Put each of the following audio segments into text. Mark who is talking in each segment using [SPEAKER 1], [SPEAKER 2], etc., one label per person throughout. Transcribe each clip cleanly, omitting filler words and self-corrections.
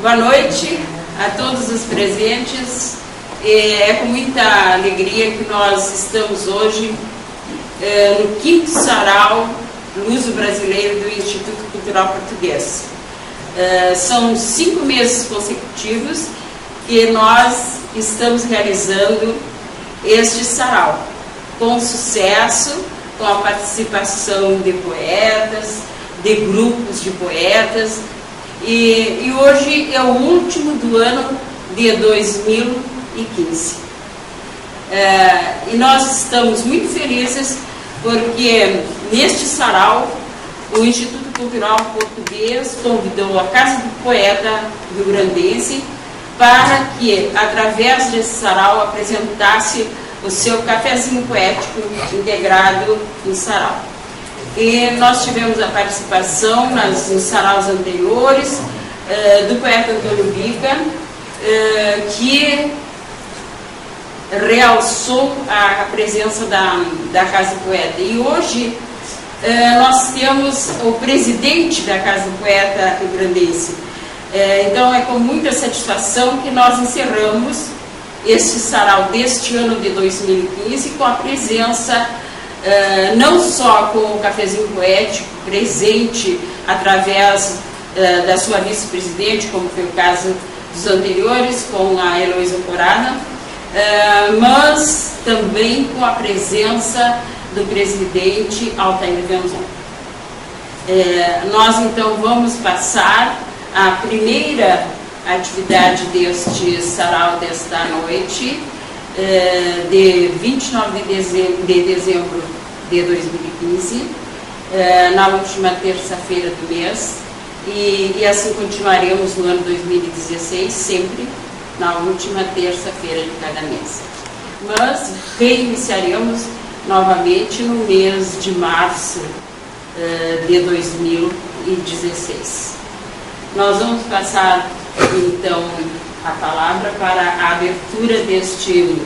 [SPEAKER 1] Boa noite a todos os presentes. É com muita alegria que nós estamos hoje no 5º Sarau Luso-Brasileiro do Instituto Cultural Português. São 5 meses consecutivos que nós estamos realizando este sarau, com sucesso, com a participação de poetas, de grupos de poetas, e hoje é o último do ano de 2015. E nós estamos muito felizes porque neste sarau o Instituto Cultural Português convidou a Casa do Poeta rio-grandense para que, através desse sarau, apresentasse o seu cafezinho poético integrado no sarau. E nós tivemos a participação nos saraus anteriores do poeta Antônio Bica, que realçou a presença da Casa do Poeta. E hoje nós temos o presidente da Casa do Poeta rio-grandense. Então é com muita satisfação que nós encerramos este sarau deste ano de 2015 com a presença não só com o cafezinho poético presente através da sua vice-presidente, como foi o caso dos anteriores, com a Heloísa Corada, mas também com a presença do presidente Altair Venzon. Nós então vamos passar a primeira atividade deste sarau desta noite, de 29 de dezembro de 2015, na última terça-feira do mês, e assim continuaremos no ano 2016, sempre na última terça-feira de cada mês. Mas reiniciaremos novamente no mês de março de 2016. Nós vamos passar então a palavra para a abertura deste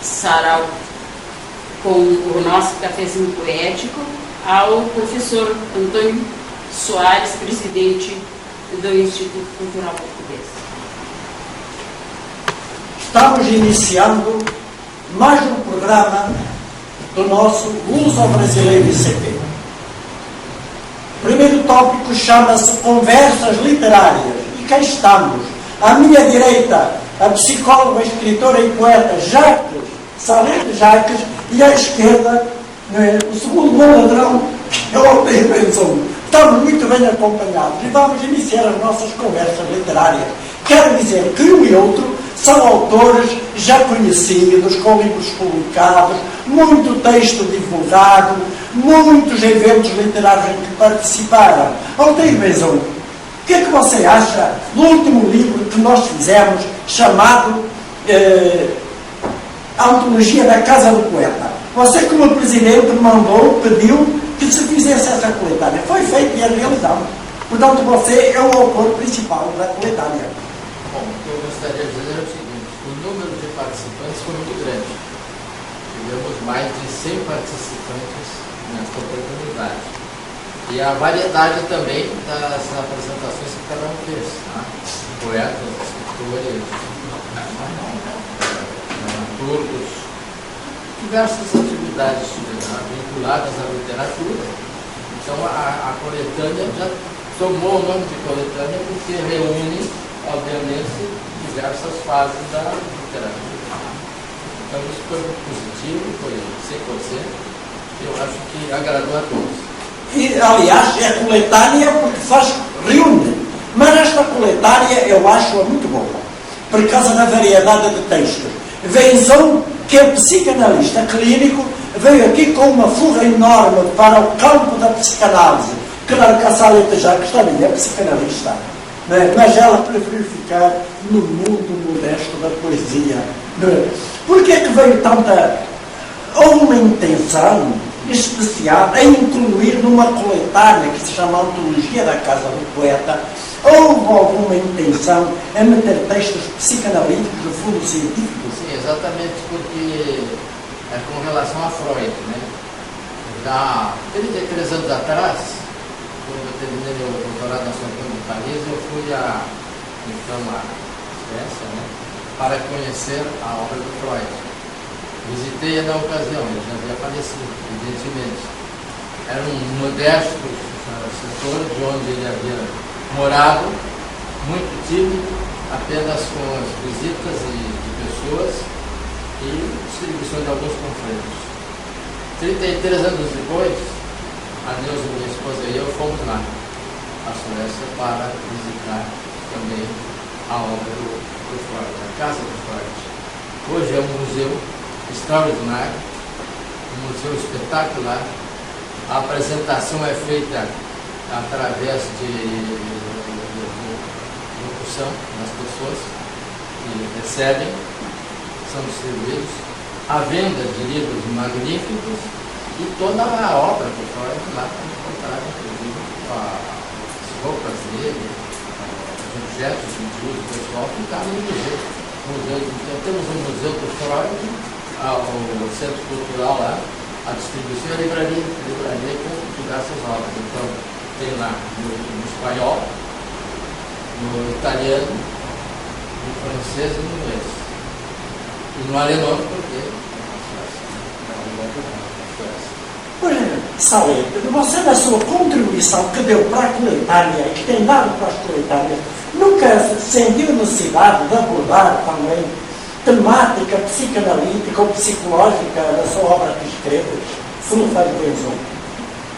[SPEAKER 1] sarau com o nosso cafezinho poético ao professor Antônio Soares, presidente do Instituto Cultural Português.
[SPEAKER 2] Estamos iniciando mais um programa do nosso Luso-Brasileiro ICP. O primeiro tópico chama-se Conversas Literárias. E cá estamos. À minha direita, a psicóloga, escritora e poeta Salete Jacques, e à esquerda, o segundo bom ladrão, que é o Altair Venzon. Estamos muito bem acompanhados e vamos iniciar as nossas conversas literárias. Quero dizer que um e outro são autores já conhecidos, com livros publicados, muito texto divulgado, muitos eventos literários em que participaram. Altair Venzon, o que é que você acha do último livro que nós fizemos, chamado A Antologia da Casa do Poeta? Você, como presidente, pediu que se fizesse essa coletânea. Foi feito e é realizado. Portanto, você é o autor principal da coletânea.
[SPEAKER 3] Bom, o que eu gostaria de dizer é o seguinte: o número de participantes foi muito grande. Tivemos mais de 100 participantes nesta oportunidade. E a variedade também das apresentações que cada um fez, tá? Poetas, escritores, dramaturgos, diversas atividades vinculadas à literatura. Então a coletânea já tomou o nome de coletânea porque reúne, obviamente, diversas fases da literatura. Então isso foi muito positivo, foi 100%, eu acho que agradou a todos.
[SPEAKER 2] E, aliás, é coletânea porque reúne. Mas esta coletânea eu acho muito boa, por causa da variedade de textos. Venzon, que é psicanalista clínico, veio aqui com uma fuga enorme para o campo da psicanálise. Claro que a Salete Jacques também é psicanalista, mas ela preferiu ficar no mundo modesto da poesia. Por que é que veio tanta... Houve uma intenção especial em incluir numa coletânea que se chama Antologia da Casa do Poeta. Houve alguma intenção em meter textos psicanalíticos de fundo científico?
[SPEAKER 3] Sim, exatamente, porque com relação a Freud, né? Já 33 anos atrás, quando eu terminei meu doutorado na Sorbonne de Paris, eu fui a então a Suécia, né, para conhecer a obra do Freud. Visitei-a na ocasião, ele já havia falecido, evidentemente. Era um modesto setor de onde ele havia morado, muito tímido, apenas com as visitas de pessoas e distribuição de alguns panfletos. 33 anos depois, a Neuza, minha esposa e eu fomos lá, à Suécia, para visitar também a obra do Freud, a casa do Freud. Hoje é um museu extraordinário, um museu espetacular. A apresentação é feita através de locução das pessoas que recebem, são distribuídos, a venda de livros magníficos e toda a obra do Freud lá para encontrar, inclusive, as roupas dele, os objetos de uso pessoal que estavam no museu. Então, temos um museu do Freud, o Centro Cultural lá, a distribuição e a livraria com diversas obras. Então, tem lá no espanhol, no italiano, no francês e no inglês. E no alemão, porque
[SPEAKER 2] Pois, Salete, você na sua contribuição que deu para a coletária e que tem dado para as coletárias, nunca sentiu necessidade de abordar também temática psicanalítica ou psicológica da sua obra que escreve? Se não faz bem.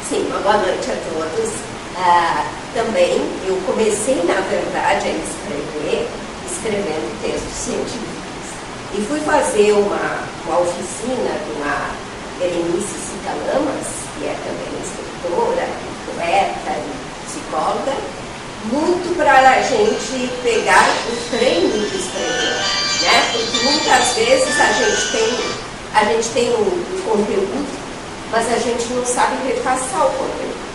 [SPEAKER 4] Sim, uma boa noite a todos. Também eu comecei, na verdade, a escrever, escrevendo textos científicos. E fui fazer uma oficina de uma Berenice Sicalamas, que é também escritora, poeta e psicóloga, muito para a gente pegar o treino de escrever, né? Porque muitas vezes a gente tem um conteúdo, mas a gente não sabe repassar o conteúdo.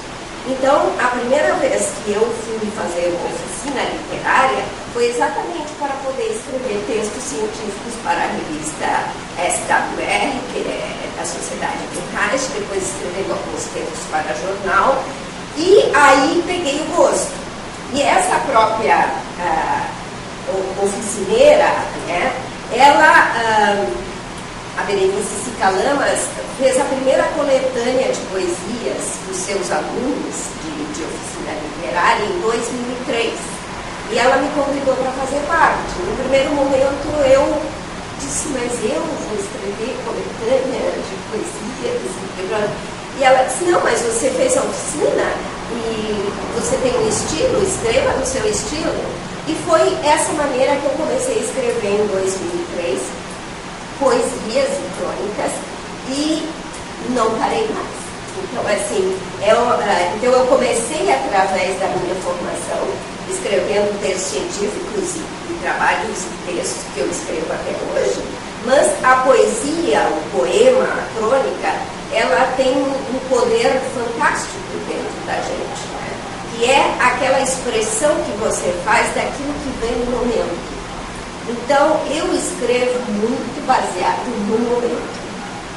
[SPEAKER 4] Então, a primeira vez que eu fui fazer uma oficina literária foi exatamente para poder escrever textos científicos para a revista SWR, que é da Sociedade de Reich, depois escrevendo alguns textos para jornal, e aí peguei o gosto. E essa própria oficineira, né, ela, a Berenice Sicalamas, fez a primeira coletânea de poesias dos seus alunos de oficina literária em 2003. E ela me convidou para fazer parte. No primeiro momento eu disse, mas eu vou escrever coletânea de poesias. E ela disse, não, mas você fez a oficina e você tem um estilo, escreva no seu estilo. E foi essa maneira que eu comecei a escrever em 2003, poesias e crônicas, e não parei mais. Então, assim, eu comecei através da minha formação, escrevendo textos científicos e trabalhos e textos que eu escrevo até hoje, mas a poesia, o poema, a crônica, ela tem um poder fantástico dentro da gente, né? Que é aquela expressão que você faz daquilo que vem no momento. Então, eu escrevo muito baseado no momento,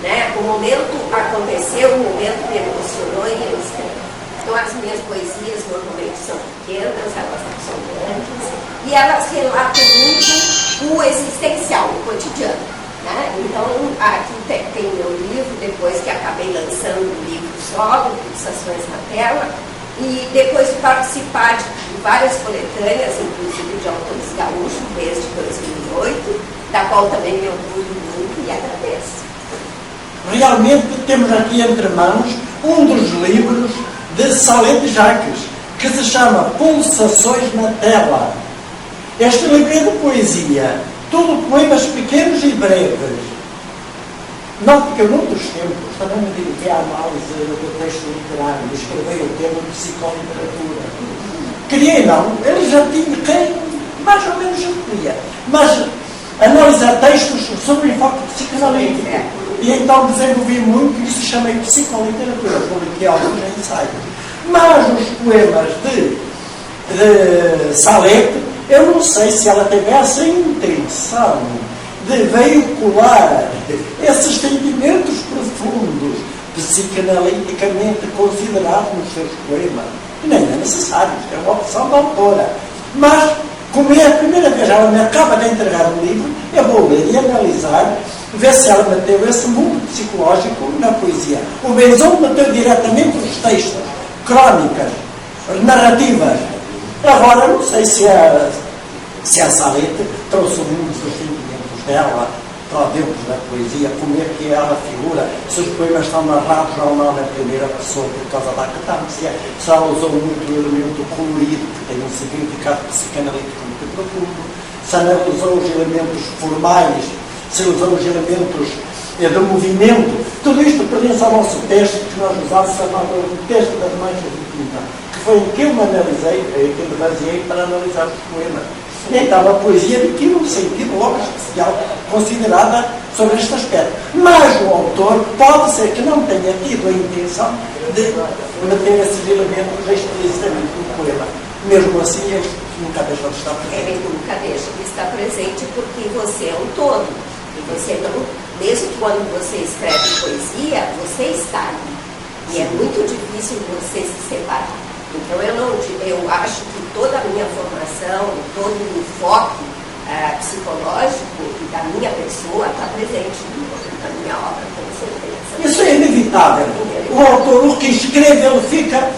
[SPEAKER 4] né? O momento aconteceu, o momento me emocionou e eu escrevo. Então, as minhas poesias normalmente são pequenas, elas não são grandes, e elas relatam muito o existencial, o cotidiano, né? Então, aqui tem meu livro, depois que acabei lançando um livro solo, Pulsações na Tela, e depois de participar de várias coletâneas, inclusive de autores gaúchos, desde 2008, da qual também me orgulho muito e agradeço.
[SPEAKER 2] Realmente temos aqui entre mãos um dos livros de Salete Jacques, que se chama Pulsações na Tela. Este livro é de poesia, tudo poemas pequenos e breves. Note que eu, num dos tempos, também me dediquei à análise do texto literário, escrevi o tema de psicoliteratura. Queria não, ele já tinha quem mais ou menos eu queria, mas analisar textos sobre o enfoque psicanalítico. E então desenvolvi muito e se chama psicoliteratura, publiquei alguns ensaios. Mas os poemas de Salete, eu não sei se ela teve essa intenção de veicular esses sentimentos profundos, psicanaliticamente considerados nos seus poemas. Nem é necessário, isto é uma opção da autora. Mas Como é a primeira vez, ela me acaba de entregar um livro, eu vou ler e analisar, ver se ela meteu esse mundo psicológico na poesia. O Benzão meteu diretamente os textos, crónicas, narrativas. Agora, não sei se a Salete trouxe o mundo dos sentimentos dela para dentro da poesia, como é que ela figura, se os poemas estão narrados ou não na primeira pessoa por causa da catársia, se ela usou muito o elemento colorido, que tem um significado psicanalítico muito profundo, se ela usou os elementos formais, se usou os elementos de movimento. Tudo isto pertence ao nosso texto que nós usamos, chamado o texto das manchas de tinta, que foi em que eu me analisei, que eu me baseei para analisar os poemas. Então a poesia adquire um sentido logo especial considerada sobre este aspecto. Mas o autor pode ser que não tenha tido a intenção de meter esses elementos explicitamente no poema. Mesmo assim, ele nunca deixou de estar presente.
[SPEAKER 4] Ele nunca deixa de estar presente porque você é um todo. E você não, mesmo quando você escreve poesia, você está ali. E é muito difícil você se separar. Então eu acho que toda a minha formação, todo o enfoque psicológico da minha pessoa está presente na minha obra, com certeza.
[SPEAKER 2] Isso é inevitável. O autor, o que escreve, ele fica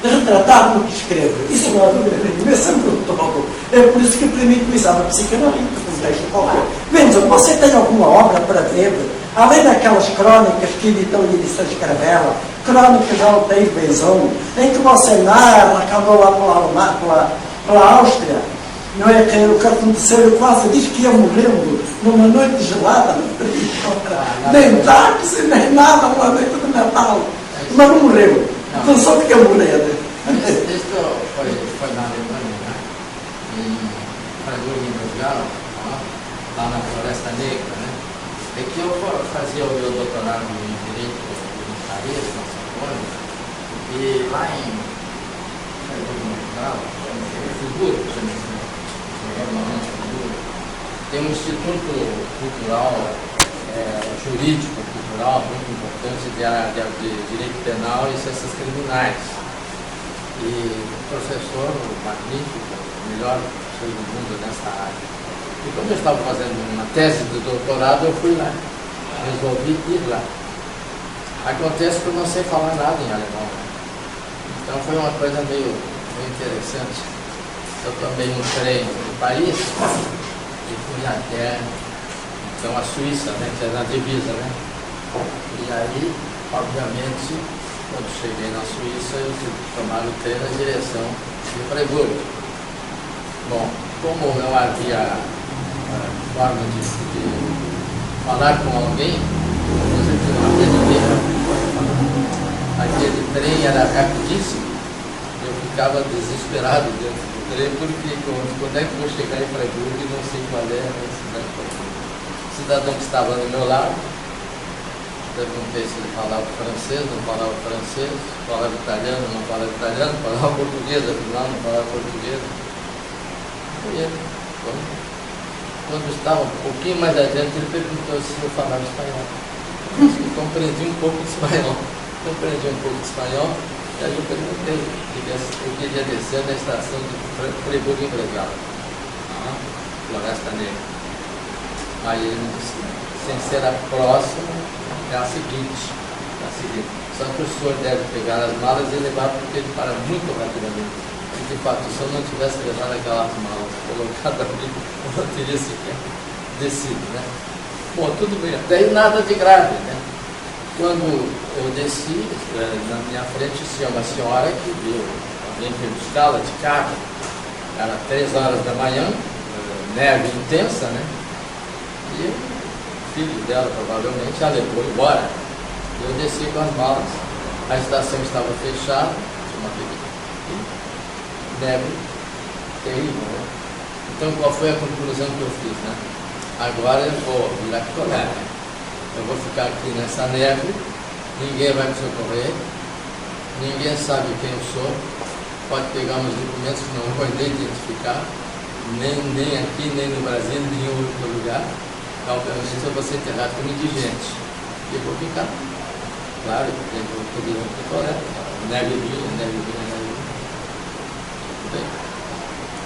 [SPEAKER 2] retratado no que escreve. Isso não há dúvida nenhuma, é sempre o todo. É por isso que permite o exame psicanalítico, um texto qualquer. Benzo, você tem alguma obra para ver? Além daquelas crónicas que editou em edições Caravela, crónicas de Altair Benzão, em que você narra que andou lá pela Áustria, não é que o cartão terceiro quase diz que ia morrendo numa noite gelada, nem táxi, nem nada, uma noite de Natal, mas não morreu, não só fica morrendo.
[SPEAKER 3] Isso foi na Alemanha, né? Em Frankfurt, em Portugal, lá na Floresta Negra, né? É que eu fazia o meu doutorado em Direito em Paris, na Sorbonne, e lá em Friburgo, tem um instituto cultural, jurídico cultural muito importante de direito penal e ciências criminais. E um professor magnífico, o melhor professor do mundo nessa área. E como eu estava fazendo uma tese de doutorado, eu fui lá, resolvi ir lá. Acontece que eu não sei falar nada em alemão, né? Então foi uma coisa meio interessante. Eu tomei um trem de Paris e fui até então, a Suíça, né, que é na divisa, né? E aí, obviamente, quando cheguei na Suíça, eu tive que tomar o trem na direção de Friburgo. Bom, como não havia forma de falar com alguém, você tinha uma pedreira. Aquele trem era rapidíssimo. Eu ficava desesperado dentro do trem, porque quando é que eu vou chegar em Friburgo e não sei qual é a cidade de Friburgo. O cidadão que estava do meu lado, perguntei se ele falava francês, não falava francês, falava italiano, não falava italiano, falava português, afinal não falava português. E ele, quando estava um pouquinho mais adiante, ele perguntou se eu falava espanhol. Eu compreendi um pouco de espanhol. E aí eu perguntei, eu queria descer na estação de Friburgo em Breslau, Floresta Negra. Aí ele me disse, sem ser a próxima, é a seguinte. Só que o senhor deve pegar as malas e levar, porque ele para muito rapidamente. E de fato, se eu não tivesse levado aquelas malas colocadas ali, eu não teria sequer descido, né? Bom, tudo bem, até aí nada de grave, né? Quando eu desci, na minha frente tinha uma senhora que viu, alguém veio buscá-la de carro, era 3 horas da manhã, neve intensa, né? E o filho dela provavelmente a levou embora. Eu desci com as malas, a estação estava fechada, tinha uma neve terrível, né? Então qual foi a conclusão que eu fiz, né? Agora eu vou virar picolé, né? Eu vou ficar aqui nessa neve, ninguém vai me socorrer, ninguém sabe quem eu sou, pode pegar meus documentos que não vou nem identificar, nem aqui, nem no Brasil, nem em outro lugar. Obviamente eu vou ser enterrado como indigente. E eu vou ficar, claro, dentro do virão picolé, neve vinha. Tudo bem.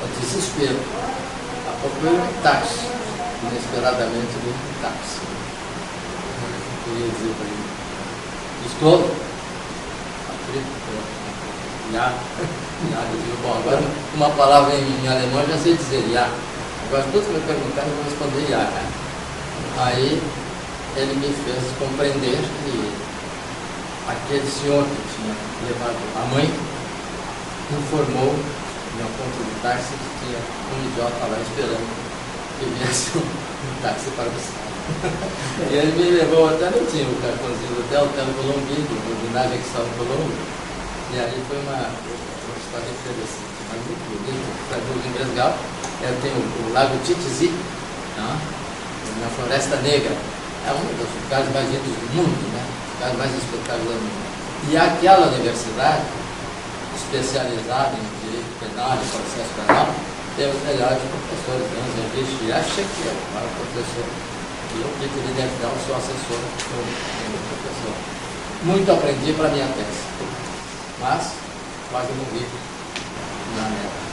[SPEAKER 3] o desespero. Há pouco veio um táxi, inesperadamente veio um táxi. Eu queria dizer para ele, estou já, eu digo, bom, agora uma palavra em alemão eu já sei dizer, já. Agora tudo que eu perguntar eu vou responder já. Aí ele me fez compreender que aquele senhor que tinha levado a mãe informou no ponto do táxi que tinha um idiota lá esperando que viesse um táxi para o estado. E ele me levou até, não tinha o cartãozinho do hotel Colombi, do ginásio que estava no Colombo. E aí foi uma história interessante, mas muito bonita, para o legal. Eu tenho o Lago Titizi, na Floresta Negra. É um dos lugares mais lindos do mundo, né? Os lugares mais espetaculares do mundo. E aquela universidade, especializada em direito penal e processo penal, tem os melhores professores, né? Henrique Yacha, que é o maior professor, e eu que queria dar o seu assessor como professor. Muito aprendi para a minha tese, mas quase morri na neve.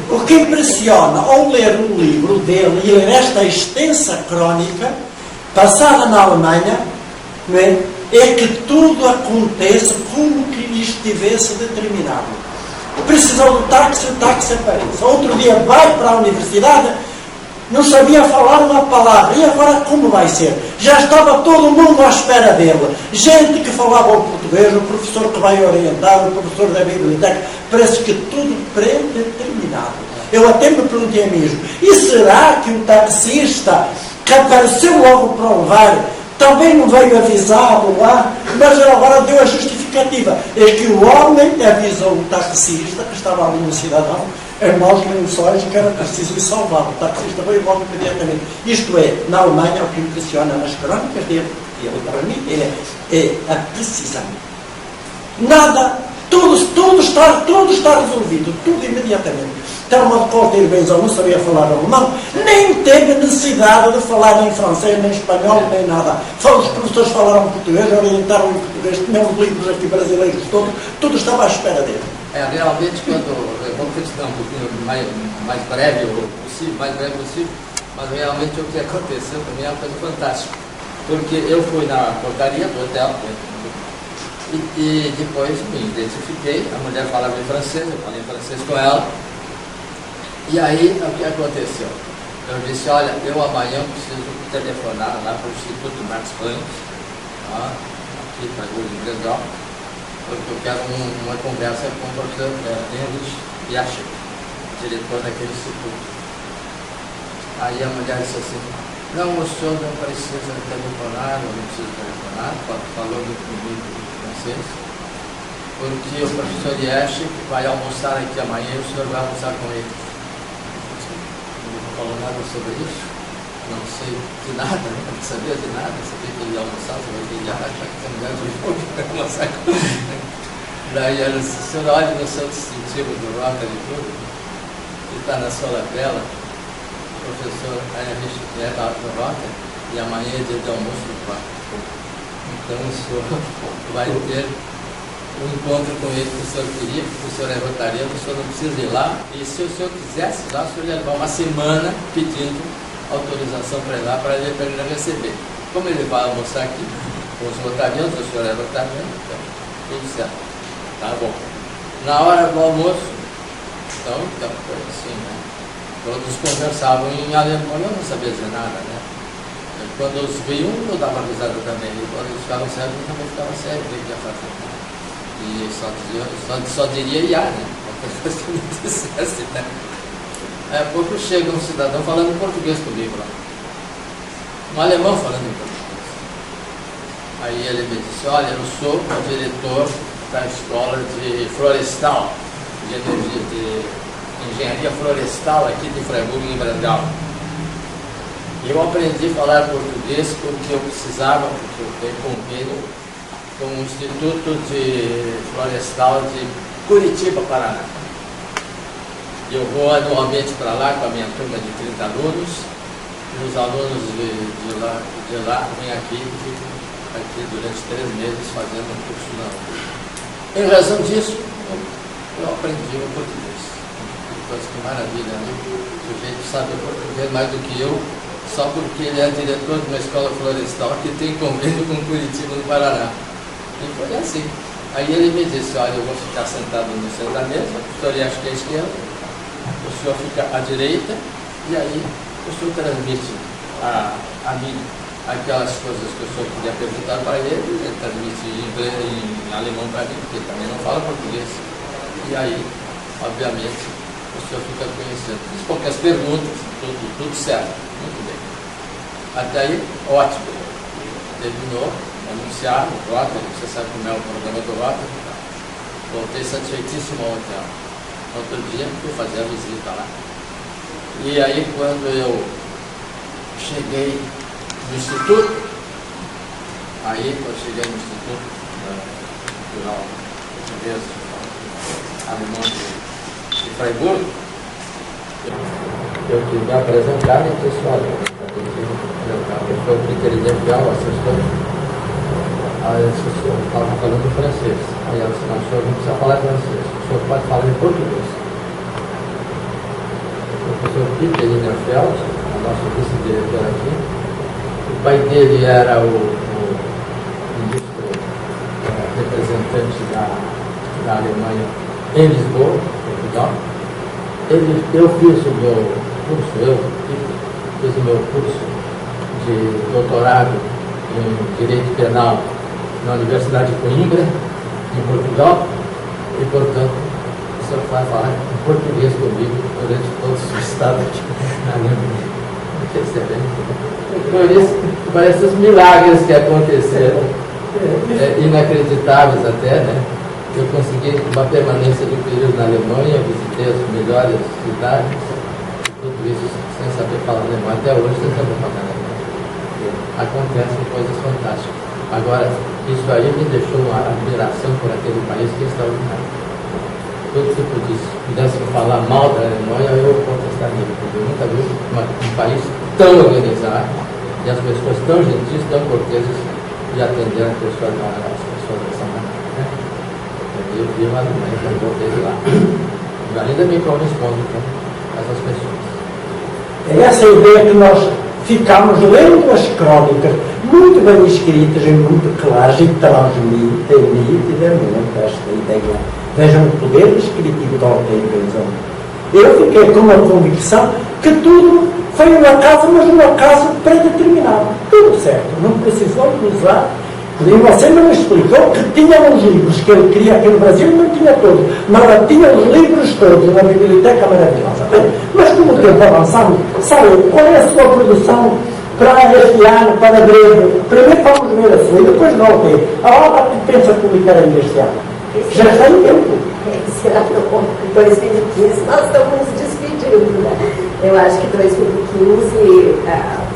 [SPEAKER 2] O que impressiona ao ler o livro dele e ler esta extensa crónica passada na Alemanha, não é? É que tudo acontece como que lhe estivesse determinado. Precisou do táxi, o táxi aparece. Outro dia vai para a universidade, não sabia falar uma palavra. E agora como vai ser? Já estava todo mundo à espera dele. Gente que falava o português, o professor que vai orientar, o professor da biblioteca. Parece que tudo predeterminado. Eu até me perguntei a mim mesmo, e será que o taxista que apareceu logo para levar também não veio avisado lá? Mas ele agora deu a justificativa. É que o homem avisou o taxista que estava ali no cidadão em maus lençóis e que era preciso ir salvá-lo. O taxista veio logo imediatamente. Isto é, na Alemanha, o que impressiona nas crónicas dele, e ele para mim, é a precisão. Nada, tudo está resolvido, tudo imediatamente. Telma de Corteiro Benzão não sabia falar alemão, nem teve necessidade de falar nem francês, nem espanhol, nem nada. Só os professores falaram português, orientaram em português, tinham os livros aqui brasileiros todos, tudo estava à espera dele.
[SPEAKER 3] Realmente, vamos tentar um pouquinho mais breve possível, mas realmente o que aconteceu também é uma coisa fantástica. Porque eu fui na portaria do hotel, e depois me identifiquei, a mulher falava em francês, eu falei em francês com ela. E aí, o que aconteceu? Eu disse, olha, eu amanhã preciso telefonar lá para o Instituto Max Planck, aqui para o Legal, porque eu quero uma conversa com o professor Henrique Yacha, diretor daquele instituto. Aí a mulher disse assim, não, o senhor não precisa telefonar, eu não preciso telefonar, falou comigo em francês, porque o professor Yacha vai almoçar aqui amanhã e o senhor vai almoçar com ele. Não falou nada sobre isso, não sei de nada, não sabia de nada, sabia que ele ia almoçar, sabia que ele ia achar que a mulher de jogo ia almoçar com ele. Daí ela disse, o senhor olha no seu distintivo do Rotary Club, que está na sua lapela, o professor Heinrich é do Rotary, e amanhã é dia de almoço do quarto. Então o senhor vai ter um encontro com ele que o senhor queria, porque o senhor é rotariano, o senhor não precisa ir lá, e se o senhor quisesse ir lá, o senhor ia levar uma semana pedindo autorização para ir lá, para ele receber. Como ele vai almoçar aqui com os rotarianos, o senhor é rotariano, então tudo certo. Tá bom. Na hora do almoço, então foi assim, né? Todos conversavam em alemão, eu não sabia dizer nada, né? Quando os viam, eu dava risada também, e quando eles ficavam sérios, eu também ficava sério, o que ele ia fazer. E só diria ia, né? Qualquer coisa que não dissesse, né? Aí a pouco chega um cidadão falando em português comigo lá. Um alemão falando em português. Aí ele me disse, olha, eu sou o diretor da escola de florestal, de engenharia florestal aqui de Freiburg, em Brandão. Eu aprendi a falar português porque eu precisava, porque eu tenho convênio com o Instituto de Florestal de Curitiba, Paraná. Eu vou anualmente para lá com a minha turma de 30 alunos, e os alunos de lá vêm aqui e ficam aqui durante 3 meses fazendo um curso na UFRGS. Em razão disso, eu aprendi o português. coisa, que maravilha, né? O sujeito sabe português mais do que eu, só porque ele é diretor de uma escola florestal que tem convênio com Curitiba, no Paraná. E foi assim. Aí ele me disse, olha, eu vou ficar sentado no centro da mesa, o senhor acha que é a esquerda, o senhor fica à direita, e aí o senhor transmite a mim aquelas coisas que o senhor queria perguntar para ele transmite em inglês, em alemão para mim, porque ele também não fala português. E aí, obviamente, o senhor fica conhecendo. Fiz poucas perguntas, tudo certo, muito bem. Até aí, ótimo. Terminou, anunciaram o Rotary, você sabe como é o programa do Rotary. Voltei satisfeitíssimo ao hotel. Outro dia, fui fazer a visita lá. E aí, quando eu cheguei no Instituto, aí quando cheguei no Instituto Cultural Português Alemão de Freiburg, eu tive que apresentar e disse, olha, eu sou inteligente, assessor. Aí eu disse, o senhor estava falando francês. Aí ela disse, não, o senhor não precisa falar francês, o senhor pode falar em português. O professor Peter Linnerfeld, o nosso vice-diretor aqui, o pai dele era o ministro representante da Alemanha em Lisboa, Portugal. Eu fiz o meu curso, fiz o meu curso de doutorado em Direito Penal na Universidade de Coimbra, em Portugal, e, portanto, o senhor vai falar em português comigo durante todo o estado aqui na Alemanha. Por isso, parece os milagres que aconteceram, inacreditáveis até, né? Eu consegui uma permanência de um período na Alemanha, visitei as melhores cidades, tudo isso sem saber falar alemão, até hoje sem saber falar alemão. Acontecem coisas fantásticas. Agora, isso aí me deixou uma admiração por aquele país que é extraordinário. Todo tipo disso, pudesse falar mal da Alemanha, eu contestaria, porque eu nunca vi um país tão organizado e as pessoas tão gentis, tão corteses e atender as pessoas dessa maneira. Né? Eu vi uma Alemanha, eu voltei de lá. E ainda me corresponde com essas pessoas.
[SPEAKER 2] É essa ideia que nós ficamos lendo as crónicas, muito bem escritas e muito claras, e transmitem nitidamente esta ideia. Vejam o poder descritivo de Ortega. Eu fiquei com uma convicção que tudo foi um acaso, mas um acaso predeterminado. Tudo certo, não precisou de usar. E você não explicou que tinha os livros que ele queria aqui no Brasil, não tinha todos, mas tinha os livros todos na biblioteca maravilhosa. Mas como o tempo avançamos, sabe qual é a sua produção para este ano, para breve? Primeiro vamos ver a sua e depois voltei. A obra que pensa publicar ainda este ano? Já está em tempo.
[SPEAKER 4] Esse ano, 2015, nós estamos nos despedindo, né? Eu acho que 2015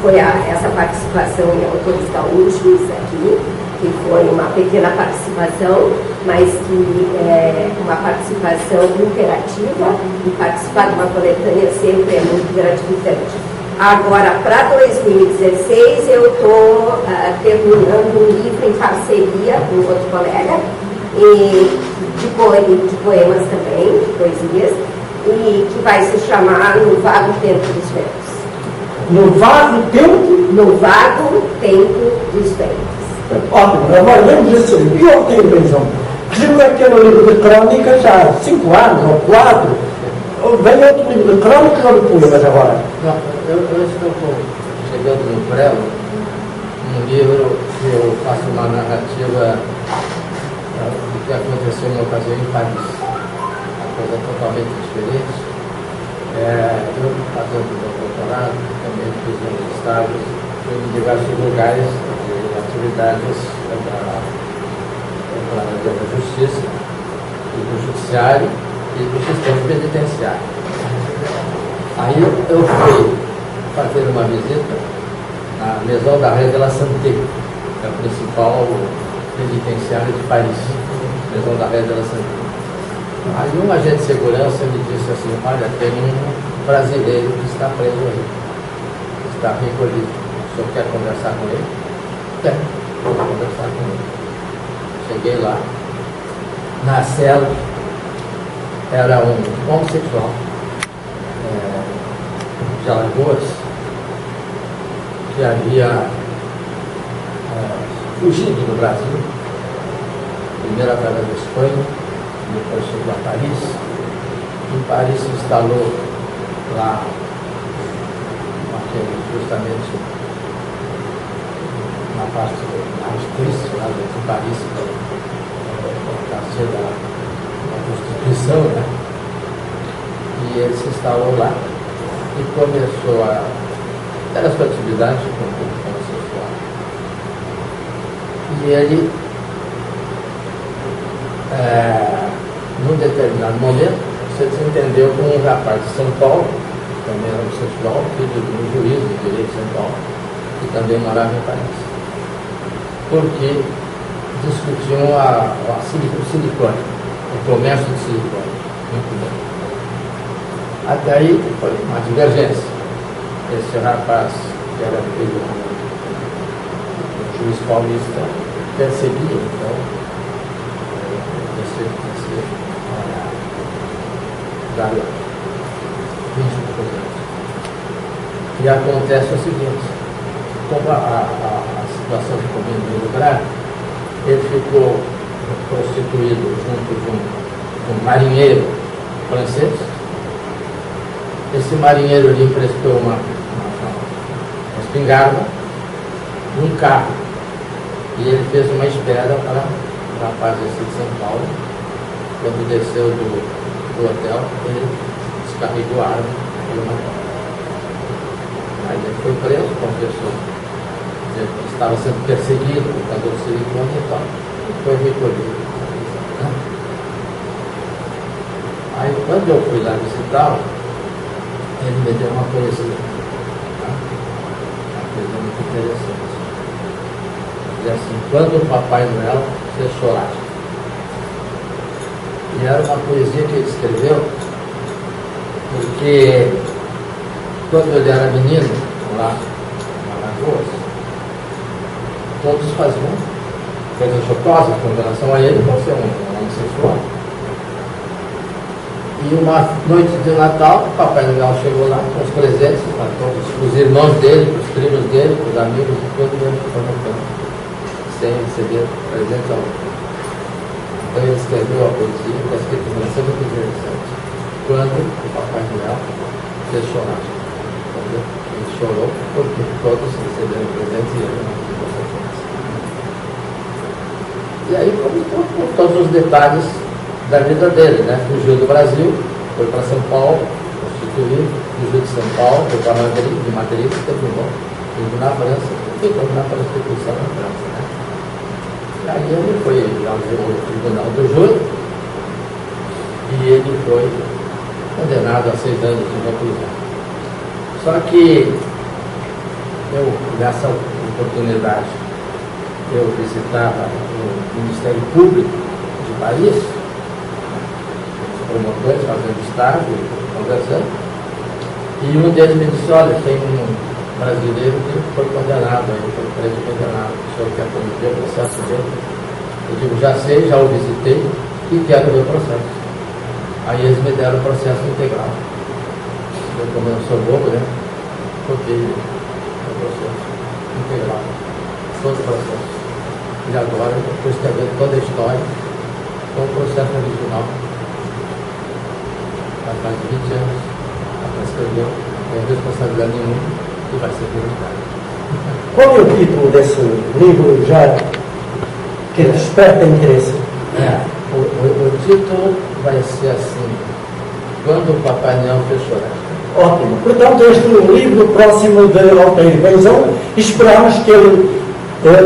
[SPEAKER 4] foi essa participação em Autores Gaúchos aqui, que foi uma pequena participação, mas que é uma participação interativa, e participar de uma coletânea sempre é muito gratificante. Agora, para 2016, eu estou terminando um livro em parceria com outro colega, de poemas também, de poesias, e que vai se chamar No Vago Tempo dos Ventos.
[SPEAKER 2] No Vago Tempo?
[SPEAKER 4] No Vago Tempo dos Ventos.
[SPEAKER 2] Ótimo, agora vamos esse livro. E eu tenho pensão. Escrevi aquele livro de crônicas já há 5 anos ou 4. Vem outro livro de crônicas ou de poemas agora?
[SPEAKER 3] Não, eu estou chegando no prelo, um livro que eu faço uma narrativa do que aconteceu numa ocasião em Paris. Uma coisa totalmente diferente. Eu fazendo meu doutorado, também fiz meus estágios em diversos lugares de atividades da justiça, e do judiciário e do sistema penitenciário. Aí eu fui fazer uma visita na Maison d'Arrêt de la Santé, que é a principal penitenciária de Paris, Maison d'Arrêt de la Santé. Aí um agente de segurança me disse assim, olha, tem um brasileiro que está preso aí, que está recolhido. O senhor quer conversar com ele? Quero, vou conversar com ele. Cheguei lá, na cela era um homossexual, de Alagoas, que havia fugido do Brasil, primeiro através da Espanha, depois chegou a Paris. Em Paris se instalou lá, justamente na parte artística, lá de Paris, por causa da Constituição, né? E ele se instalou lá e começou a ter a sua atividade como sexual. E ele, num determinado momento, se desentendeu com um rapaz de São Paulo, que também era homossexual, filho de um juiz de direito de São Paulo, que também morava em Paris. Porque discutiam o silicone, o comércio de silicone, muito bem. Até aí foi uma divergência. Esse rapaz, que era filho do juiz paulista, percebia, então, esse garoto, 20 anos. E acontece o seguinte, como a situação ficou bem desequilibrada, ele ficou prostituído junto de um marinheiro francês. Esse marinheiro lhe emprestou uma espingarda e um carro. E ele fez uma espera para o rapaz de São Paulo. Quando desceu do hotel, ele descarregou a arma e o matou. Aí ele foi preso, confessou que estava sendo perseguido por causa do silicone e tal, e foi recolhido. Aí quando eu fui lá visitá-lo, ele me deu uma poesia, uma coisa muito interessante. E assim, quando o Papai Noel fez chorar. E era uma poesia que ele escreveu, porque quando ele era menino, lá em Alagoas, todos faziam coisas chocosas com relação a ele, por ser um homossexual. E uma noite de Natal, o Papai Noel chegou lá com os presentes para todos os irmãos dele, para os primos dele, para os amigos, e todo mundo ficou no campo, sem receber presente algum. Então ele escreveu a poesia, que está escrito em relação muito interessante. Quando o Papai Noel fez chorar. Ele chorou porque todos receberam presentes e ele não ficou presente. E aí, com todos os detalhes da vida dele, né? Fugiu do Brasil, foi para São Paulo, prostituiu, fugiu de São Paulo, foi para Madrid, de Madrid, terminou, fugiu na França, ficou na prostituição na França, né? E aí ele foi ao tribunal do júri e ele foi condenado a 6 anos de reclusão. Só que eu, nessa oportunidade, eu visitava o Ministério Público de Paris, promotores fazendo estágio, conversando, e um deles me disse, olha, tem um brasileiro que foi condenado, ele foi preso e condenado, o senhor quer promover o processo dele? Eu digo, já sei, já o visitei e quero ver o processo. Aí eles me deram o processo integral. Eu, como eu sou bobo, né, copiei o processo integral, todo o processo. E agora eu estou escrevendo toda a história com o processo original. Faz 20 anos, ela escreveu, não tem responsabilidade nenhuma e vai ser publicado.
[SPEAKER 2] Qual é o título desse livro já que desperta interesse?
[SPEAKER 3] O título vai ser assim, Quando o Papai Noel fez chorar.
[SPEAKER 2] Ótimo. Portanto, este livro próximo de Altair Benzão, esperamos que ele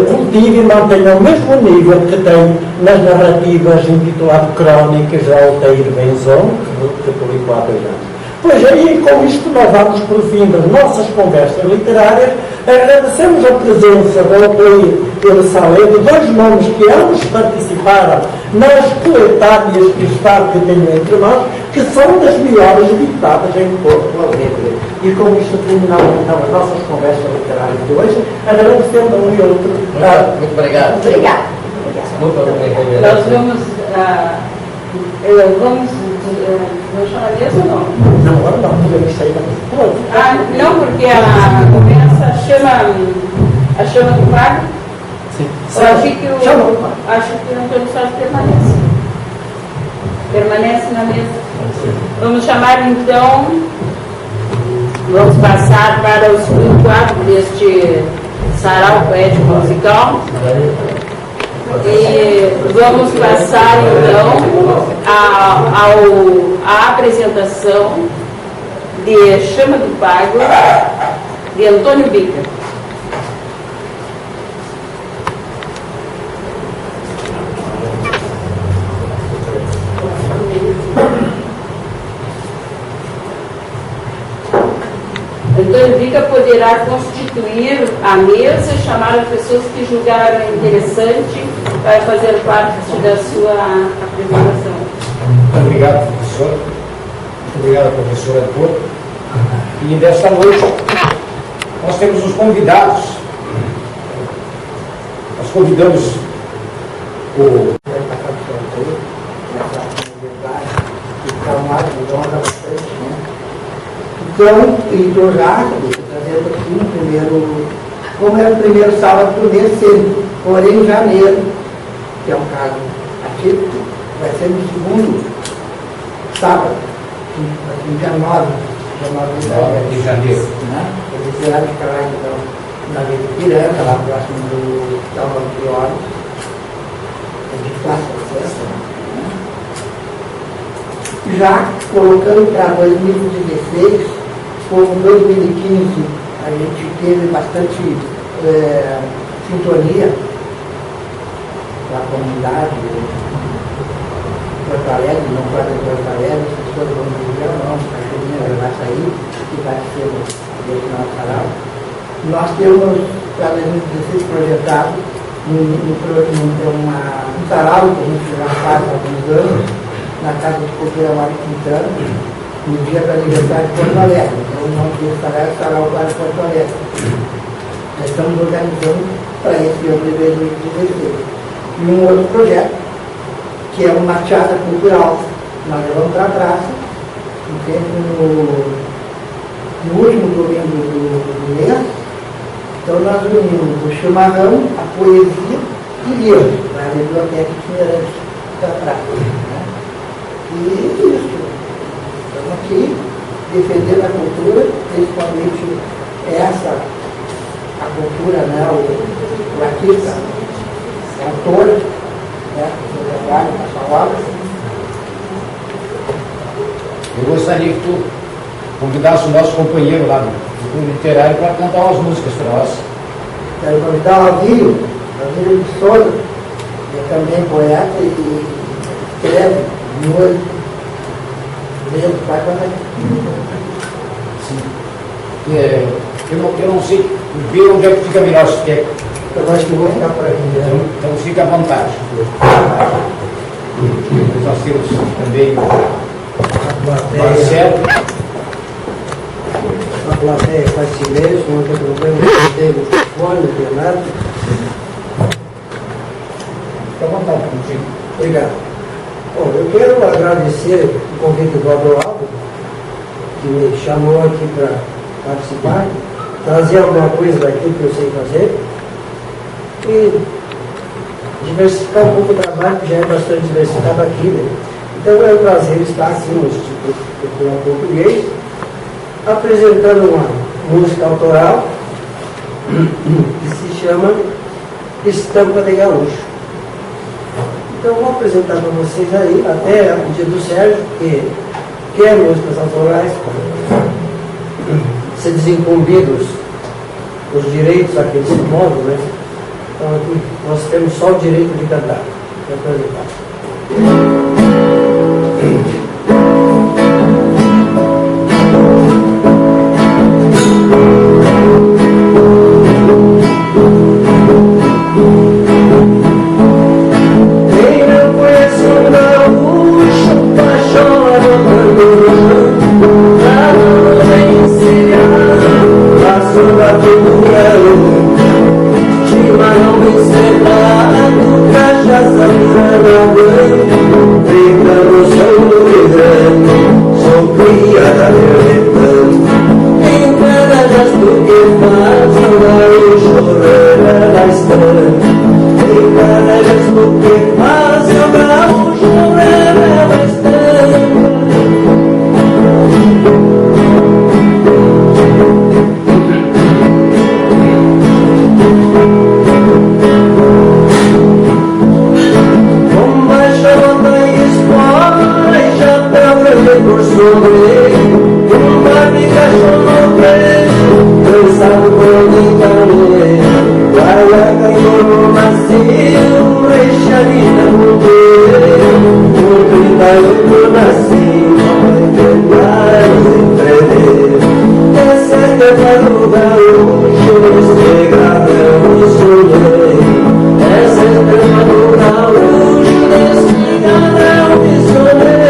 [SPEAKER 2] cultive e mantenha o mesmo nível que tem nas narrativas intitulado Crónicas de Altair Benzão, que publicou há 2 anos. Pois aí, com isto, nós vamos por fim das nossas conversas literárias. Agradecemos a presença do Altair Salé, de 2 nomes que ambos participaram nas coletâneas que tenho entre nós, que são das melhores editadas em Porto Alegre. E com isto terminamos então as nossas conversas literárias de hoje, agradecendo um e outro.
[SPEAKER 3] Muito obrigado.
[SPEAKER 4] Obrigada.
[SPEAKER 3] Muito obrigado.
[SPEAKER 1] Nós vamos Vou chamar mesmo ou não?
[SPEAKER 2] Não, agora não, porque isso aí vai.
[SPEAKER 1] Ah, não, porque ela começa a chama do Pago.
[SPEAKER 2] Sim.
[SPEAKER 1] Eu acho que o Antônio Soares permanece. Permanece na mesa. Vamos chamar então, vamos passar para o segundo quadro deste sarau poético musical. E vamos passar então à apresentação de Chama do Pago, de Antônio Bica. Antônio Bica poderá constituir a mesa e chamar as pessoas que julgaram interessante para fazer parte da sua apresentação.
[SPEAKER 5] Muito obrigado, professor. Muito obrigado, professora de Porto. E desta noite nós temos os convidados. Nós convidamos o
[SPEAKER 6] Então, estou já trazendo aqui no primeiro, como era o primeiro sábado do mês sempre, porém em janeiro, que é um caso atípico, vai ser no segundo sábado, aqui dia 9
[SPEAKER 5] de janeiro.
[SPEAKER 6] Ele será de ficar então na Vila Piranga, lá próximo do Hospital Piores, de fácil acesso. Já colocando para 2016, como 2015 a gente teve bastante sintonia com a comunidade de Porto Alegre, não pode de Porto Alegre, as pessoas vão dizer, não, a caixinha vai sair, que vai ser desse nosso canal. Nós temos, para 2016, projetado um sarau que a gente já faz há alguns anos, na Casa de Cultura Mário Quintana, no dia do aniversário de Porto Alegre. Então, o nome desse sarau para Porto Alegre. Nós estamos organizando para esse ano de 2016. E um outro projeto, que é uma teatro cultural. Nós levamos para a praça, no último domingo do mês. Então, nós unimos o chimarrão, a poesia e livros, na biblioteca itinerante da praça. E isso. Estamos aqui defendendo a cultura, principalmente a cultura, né, o artista, o autor, né, do trabalho, da sua obra.
[SPEAKER 5] Eu gostaria que tu convidasse o nosso companheiro lá do Clube Literário para cantar umas músicas para nós.
[SPEAKER 6] Quero convidar o Alvírio de Souza, que é também poeta e escreve muito.
[SPEAKER 5] Sim. Eu não sei ver onde é que fica melhor se quer.
[SPEAKER 6] Eu acho que vou ficar por aqui.
[SPEAKER 5] Então fica à vontade. Nós temos também o Marcelo.
[SPEAKER 6] A plateia faz silêncio, não tem problema, não tem o fone, não tem nada.
[SPEAKER 5] Fica à vontade, contigo.
[SPEAKER 6] Obrigado. Bom, eu quero agradecer o convite do Adroaldo, que me chamou aqui para participar, trazer alguma coisa daquilo que eu sei fazer e diversificar um pouco o trabalho, que já é bastante diversificado aqui, né? Então é um prazer estar aqui no Instituto Cultural Português, apresentando uma música autoral que se chama Estampa de Gaúcho. Então, vou apresentar para vocês aí, até o dia do Sérgio, que quer músicas autorais, ser desincumbidos os direitos a que eles se movem, né? Então, aqui nós temos só o direito de cantar. Vou apresentar. Chimarrão encerrado, cachaça, eu nasci, não vai sem tremer. Essa é terra do gaúcho, esse gradão eu sonhei. Essa é terra do gaúcho, esse gradão eu sonhei.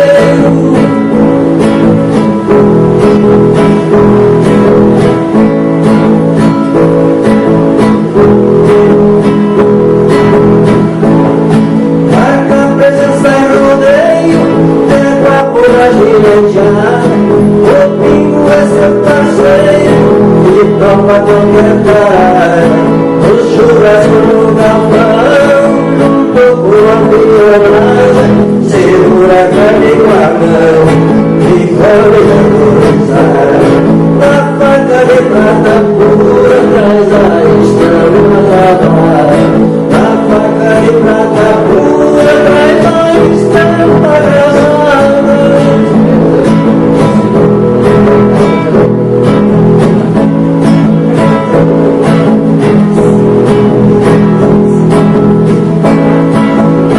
[SPEAKER 6] Marca presença em rodeio, pega por a giletear. O pingo é seu parceiro e topa qualquer cara. O churrasco no galpão, junto com a violada, segura a carne com a mão e come a na faca de prata pura, traz a estrela lavada. Na faca de prata pura, traz a estrela lavada.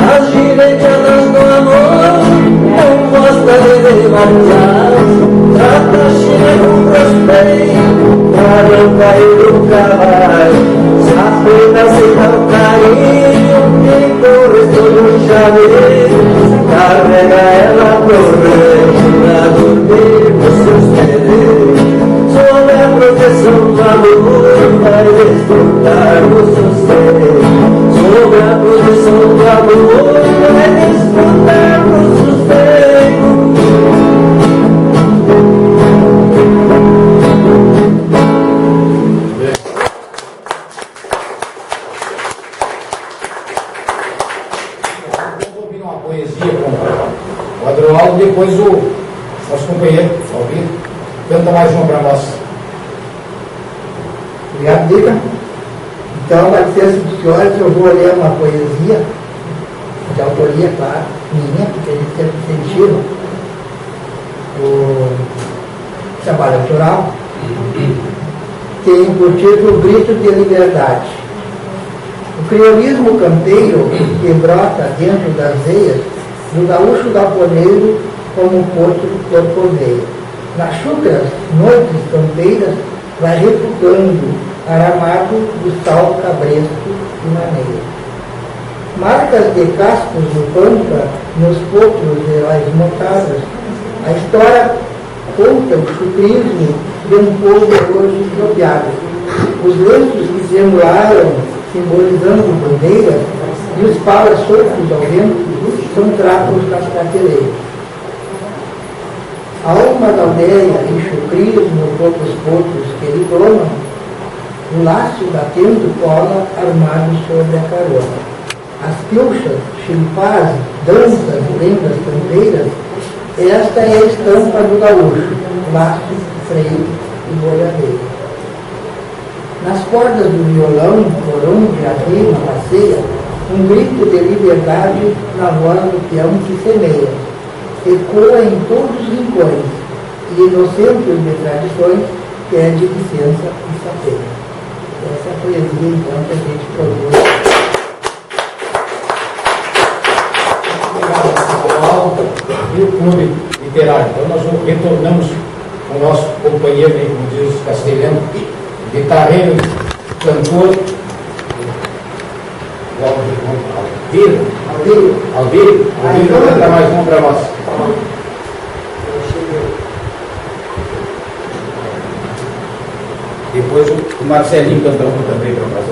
[SPEAKER 6] As gileteadas do amor não gosta de demarcar. Trata a China com prospeito pra não cair do cavalo. Sabe aceitar o carinho que corresponde no chaveiro. Carrega ela pro rancho pra dormir nos seus terreiros. Sob a proteção do amor vai desfrutar do sossego. Sob a proteção do amor vai desfrutar do sossego.
[SPEAKER 5] Vamos ouvir uma poesia com o Adroaldo, depois o nosso companheiro, Alvir, canta mais uma para nós.
[SPEAKER 6] Obrigado, Dica. Então, a licença dos senhores, eu vou ler uma poesia de autoria, claro, minha, porque a gente sempre incentiva o trabalho autoral, tem por título Grito de Liberdade. O criolismo campeiro que brota dentro das veias do gaúcho galponeiro como um potro corcoveia. Nas chucras noites campeiras vai refugando aramado do sal cabresto e maneiro. Marcas de cascos no pampa, nos potros heróis montados, a história conta o chucrismo de um povo hoje estropiado. Os lenços que se emularam, simbolizando bandeiras, e os paus soltos ao vento são trapos das prateleiras. A alma da aldeia e chucrismo, poucos potros que lhe clonam, o laço batendo cola armado sobre a carona. As pilchas, chilpás, danças, lendas campeiras, esta é a estampa do gaúcho, laço, freio e boiadeiro. Nas cordas do violão, corão de arrima, passeia, um grito de liberdade na voz do peão que semeia, ecoa em todos os rincões e no centro de tradições pede licença e sapeia. Essa é a poesia, então, que a gente propôs.
[SPEAKER 5] E o Clube Literário. Então nós retornamos com o nosso companheiro, como diz os castelhanos, guitarreiro, cantor, Alvir, vai cantar mais um para nós. Depois o Marcelinho canta um também para nós.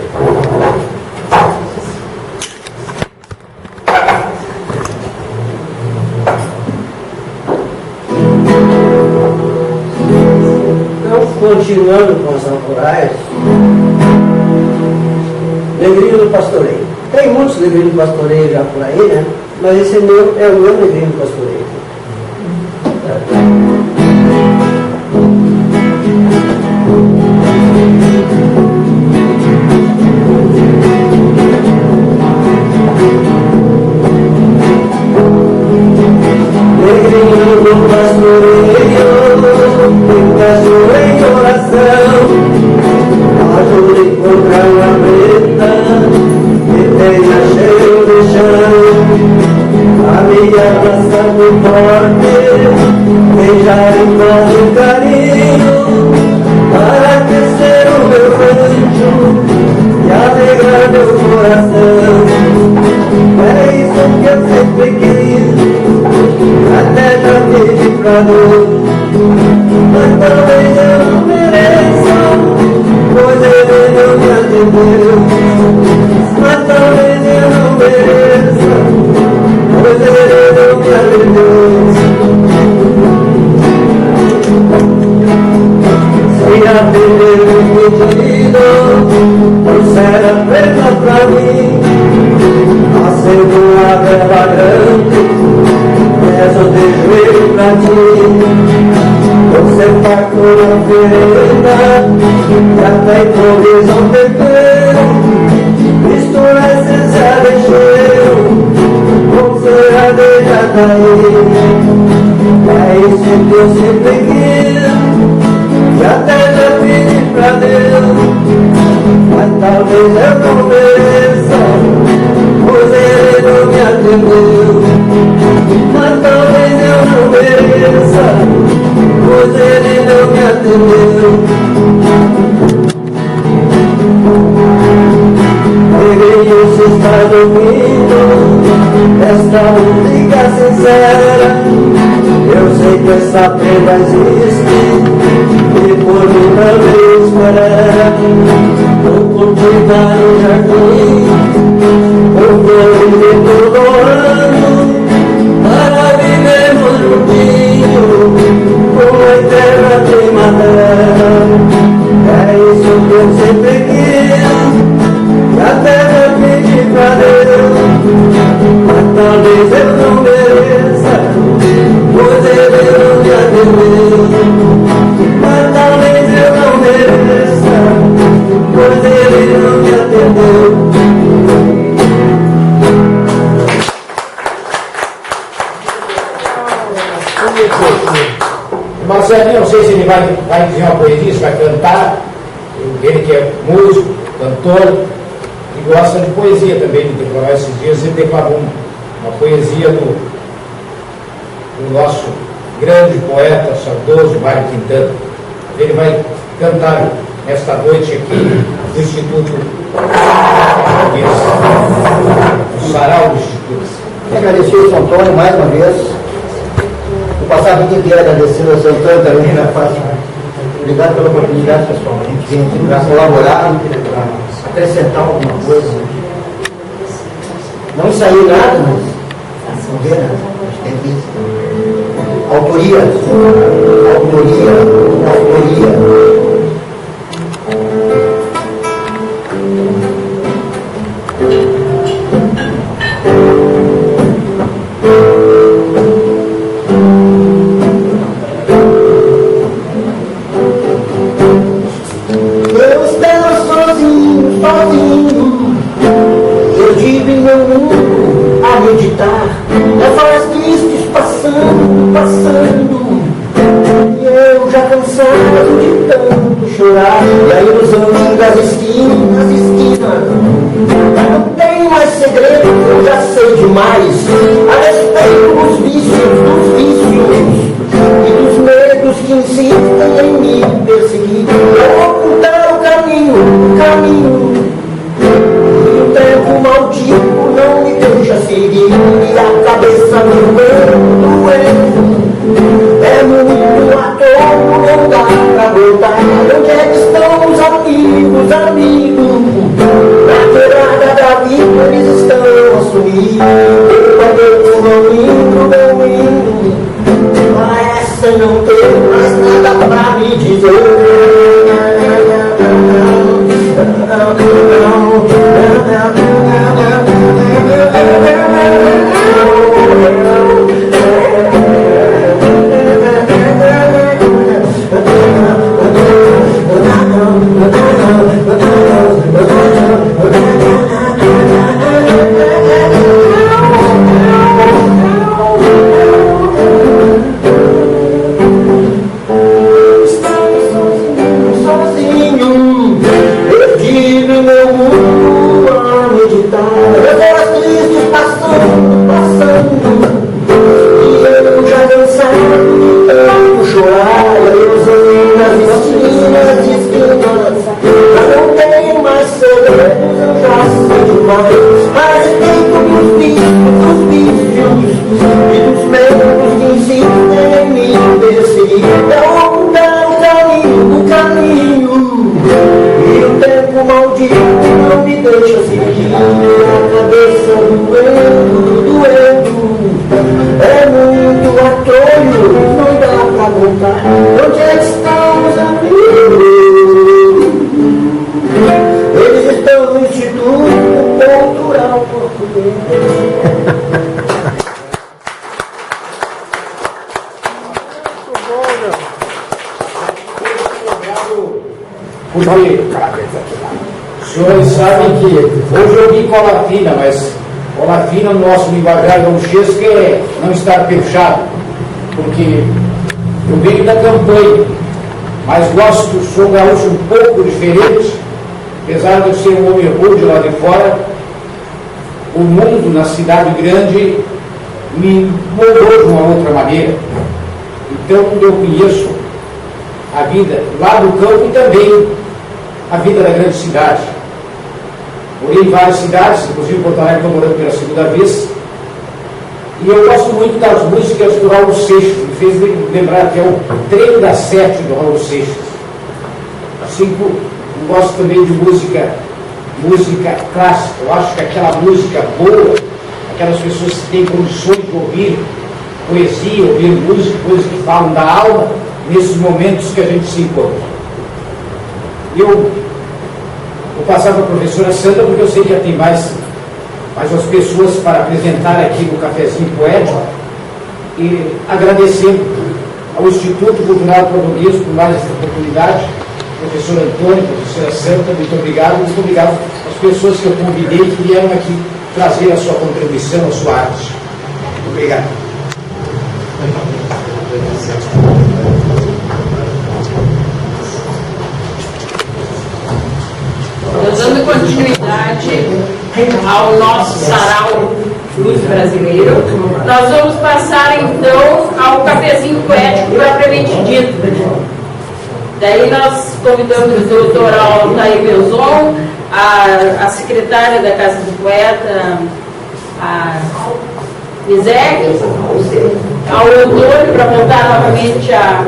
[SPEAKER 6] Continuando com as autorais, Negrinho do Pastoreio. Tem muitos negrinhos do pastoreio já por aí, né? Mas esse é o meu negrinho do pastoreio. Negrinho do pastoreio, peço em oração, ajude a encontrar uma preta que tenha cheio de chão. A minha coração muito forte, beijar em todo carinho, para aquecer o meu rancho e alegrar meu coração. É isso que eu sempre quis, até já tive pra Deus, mas talvez eu não mereça, pois ele não me atendeu. Mas talvez eu não mereça, pois ele não me atendeu. Se atender o pedido, trouxer a presa pra mim, acendo a vela grande, rezo de joelho pra ti. Você tá com a oferenda, e até improvisa um tempero, mistura essência de cheiro, com cerveja daí. É isso que eu sempre quis, e até já pedi pra Deus, mas talvez eu não mereça, pois ele não me atendeu. Mas talvez eu não mereça, pois ele não me atendeu. Neguinho, se está dormindo, esta música sincera, eu sei que essa prenda existe, e por mim também espera. Vou cultivar o jardim, vou viver todo ano, para vivermos juntinhos, com a eterna primavera. É isso que eu sempre quis, e até já pedi pra Deus, mas talvez eu não mereça, pois ele não me atendeu. Mas talvez eu não mereça, pois ele não me atendeu.
[SPEAKER 5] Marcelinho, não sei se ele vai dizer uma poesia, se vai cantar. Ele que é músico, cantor, e gosta de poesia também. De declamar esses dias, ele declamou uma poesia do nosso grande poeta, saudoso Mário Quintana. Ele vai cantar esta noite aqui no Instituto o Sarau do Instituto.
[SPEAKER 7] Quero agradecer o São Antônio mais uma vez. Vou passar a vida inteira agradecendo ao São Antônio também na fase. Obrigado pela oportunidade, pessoal. A gente vem aqui para colaborar, para acrescentar alguma coisa. Não saiu nada, mas vamos ver, né? A gente tem que. Autoria. Eu estava sozinho, perdido em meu mundo a meditar, as horas tristes passando, e eu já cansado de tanto chorar, e a ilusão das esquinas, não tem mais segredo, eu já sei demais, a respeito dos vícios e dos medos que insistem em me perseguir. Eu vou ocultar o caminho, e o tempo maldito não me deixa seguir, e a cabeça me doendo. É muito à toa, não dá pra voltar. Onde é que estão os amigos? Na beirada da vida eles estão a sumir. Eu vão indo, parece não ter mais nada pra me dizer. Sozinho, perdido em meu mundo a das esquinas. Eu não tenho mais segredos, eu já sei demais. A respeito dos vícios e dos membros que insistem em me perseguir. Eu vou mudar o caminho. E o tempo maldito não me deixa seguir. A cabeça doendo. É muito atolho, não dá pra voltar. Onde é que estão os amigos? Eles estão no Instituto Cultural Português.
[SPEAKER 5] Porque os senhores sabem que hoje eu vi cola fina, mas cola fina no nosso linguajar gauchesco é não estar fechado, porque eu venho da campanha, mas sou um gaúcho um pouco diferente, apesar de eu ser um homem rude lá de fora. O mundo na cidade grande me moldou de uma outra maneira. Então eu conheço a vida lá do campo e também a vida da grande cidade. Morei em várias cidades, inclusive em Porto Alegre, estou morando pela segunda vez, e eu gosto muito das músicas do Raul Seixas. Me fez lembrar que é o Treino das Sete do Raul Seixas. Assim, eu gosto também de música clássica. Eu acho que aquela música boa, aquelas pessoas que têm condições de ouvir poesia, ouvir música, coisas que falam da alma, nesses momentos que a gente se encontra. Eu vou passar para a professora Sandra, porque eu sei que já tem mais as pessoas para apresentar aqui no Cafezinho Poético, e agradecer ao Instituto Cultural Português por mais essa oportunidade. Professor Antônio, professora Sandra, muito obrigado às pessoas que eu convidei que vieram aqui trazer a sua contribuição, a sua arte. Muito obrigado.
[SPEAKER 1] Dando continuidade ao nosso sarau Luz Brasileiro, nós vamos passar então ao cafezinho poético propriamente dito. Daí nós convidamos o doutor Altair Belzon, a secretária da Casa do Poeta, a Isaac, ao Antônio para montar novamente a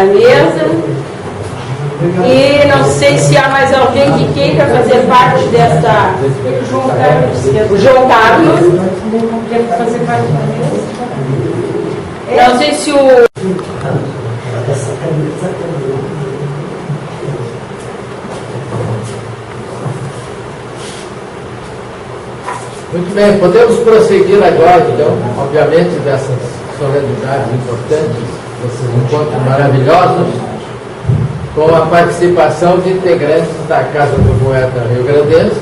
[SPEAKER 1] mesa. E não sei se há mais alguém que queira fazer parte desta. O João Carlos quer fazer parte da mesa. Não sei se o.
[SPEAKER 3] Muito bem, podemos prosseguir agora, então, obviamente, dessas solenidades importantes, desses encontros maravilhosos, com a participação de integrantes da Casa do Poeta Rio-Grandense,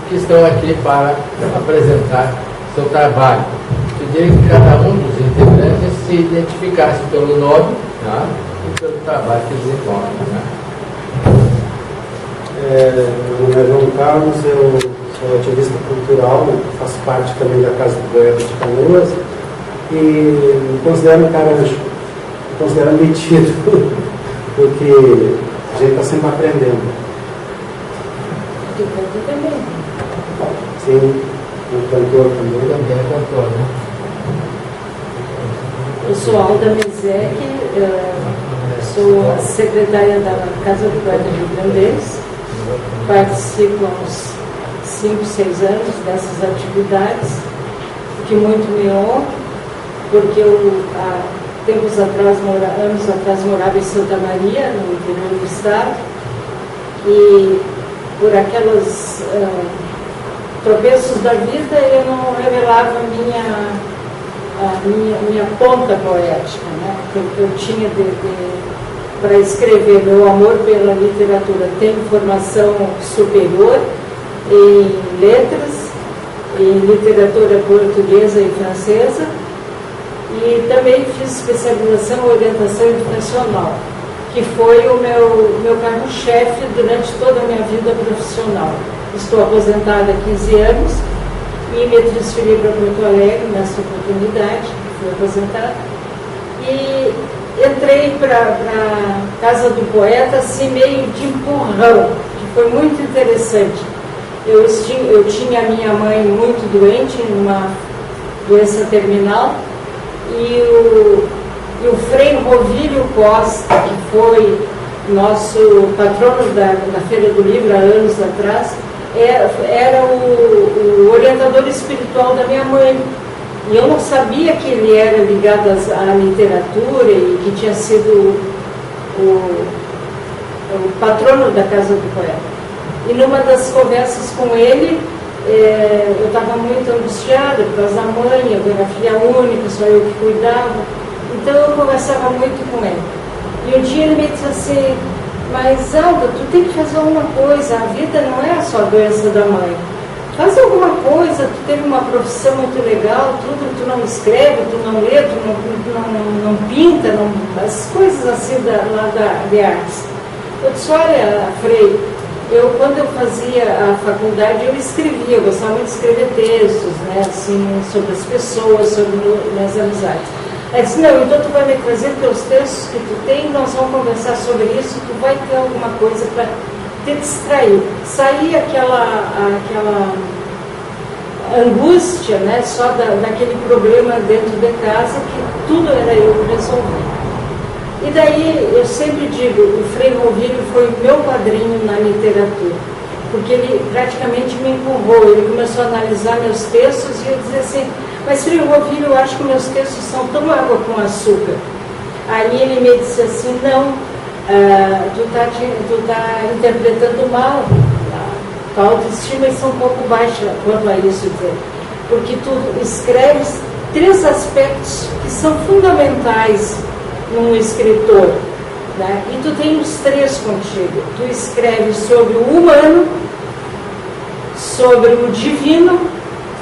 [SPEAKER 3] que estão aqui para apresentar seu trabalho. Eu diria que cada um dos integrantes se identificasse pelo nome, tá? E pelo trabalho que desenvolve. Tá?
[SPEAKER 8] Meu nome é João Carlos, eu sou ativista cultural, faço parte também da Casa do Poeta de Canoas e me considero um cara, me considero metido, porque a gente está sempre aprendendo.
[SPEAKER 1] Tu canta também.
[SPEAKER 8] Sim, um cantor também.
[SPEAKER 3] Também é cantor, né?
[SPEAKER 9] Eu sou Alda Mezek, sou secretária da Casa do Poeta Rio-Grandense, participo há uns 5, 6 anos dessas atividades, o que muito me honra, porque eu há anos atrás morava em Santa Maria, no interior do estado, e por aquelas tropeços da vida eu não revelava a minha ponta poética, né? Que eu tinha para escrever. Meu amor pela literatura. Tenho formação superior em letras, em literatura portuguesa e francesa, e também fiz especialização em orientação educacional, que foi o meu carro-chefe durante toda a minha vida profissional. Estou aposentada há 15 anos e me transferi para Porto Alegre nessa oportunidade, fui aposentada. E entrei para a casa do poeta assim, meio de empurrão, que foi muito interessante. Eu tinha a minha mãe muito doente, numa doença terminal, e o Frei Rovílio Costa, que foi nosso patrono da Feira do Livro há anos atrás, era o orientador espiritual da minha mãe. E eu não sabia que ele era ligado à literatura e que tinha sido o patrono da Casa do Poeta. E numa das conversas com ele, eu estava muito angustiada por causa da mãe, eu era filha única, só eu que cuidava. Então eu conversava muito com ele. E um dia ele me disse assim: mas Alda, tu tem que fazer alguma coisa, a vida não é só a doença da mãe. Faz alguma coisa, tu teve uma profissão muito legal, tu não escreve, tu não lê, tu não pinta, as coisas assim de artes. Eu disse: olha, Frei, quando eu fazia a faculdade, eu escrevia, eu gostava muito de escrever textos, né, assim, sobre as pessoas, sobre minhas amizades. Ele disse: não, então tu vai me trazer teus textos que tu tem, nós vamos conversar sobre isso, tu vai ter alguma coisa para te distrair. Saía aquela angústia, né, só daquele problema dentro de casa, que tudo era eu que resolvia. E daí eu sempre digo, o Frei Rovílio foi meu padrinho na literatura, porque ele praticamente me empurrou, ele começou a analisar meus textos e eu dizia assim: mas Frei Rovílio, eu acho que meus textos são tão água com açúcar. Aí ele me disse assim: não, tu tá interpretando mal, tua autoestima está um pouco baixa quanto a isso, porque tu escreves 3 aspectos que são fundamentais num escritor, né? E tu tem os 3 contigo. Tu escreves sobre o humano, sobre o divino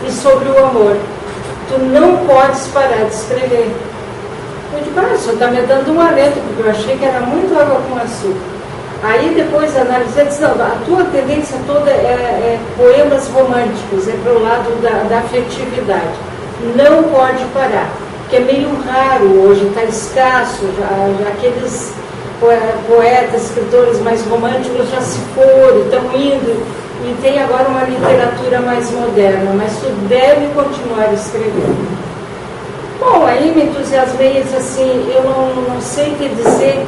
[SPEAKER 9] e sobre o amor. Tu não podes parar de escrever. Eu digo: o senhor está me dando um alento, porque eu achei que era muito água com açúcar. Aí depois analisei e disse: não, a tua tendência toda é poemas românticos, é para o lado da afetividade. Não pode parar, que é meio raro hoje, está escasso, já aqueles poetas, escritores mais românticos já se foram, estão indo, e tem agora uma literatura mais moderna, mas tu deve continuar escrevendo. Bom, aí me entusiasmei e disse assim: eu não sei te dizer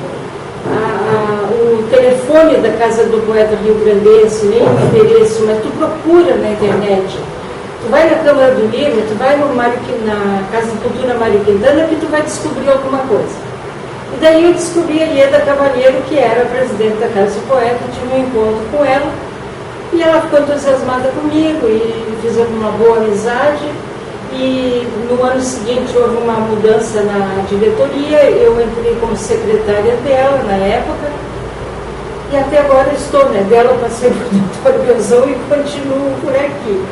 [SPEAKER 9] o telefone da Casa do Poeta Rio-Grandense, nem o endereço, mas tu procura na internet. Tu vai na Câmara do Livro, tu vai na Casa de Cultura Mário Quintana, que tu vai descobrir alguma coisa. E daí eu descobri a Ieda Cavalheiro, que era a presidente da Casa do Poeta, tive um encontro com ela, e ela ficou entusiasmada comigo, e fizemos uma boa amizade, e no ano seguinte houve uma mudança na diretoria, eu entrei como secretária dela na época, e até agora estou, né? Dela eu passei por Doutor Benzão e continuo por aqui.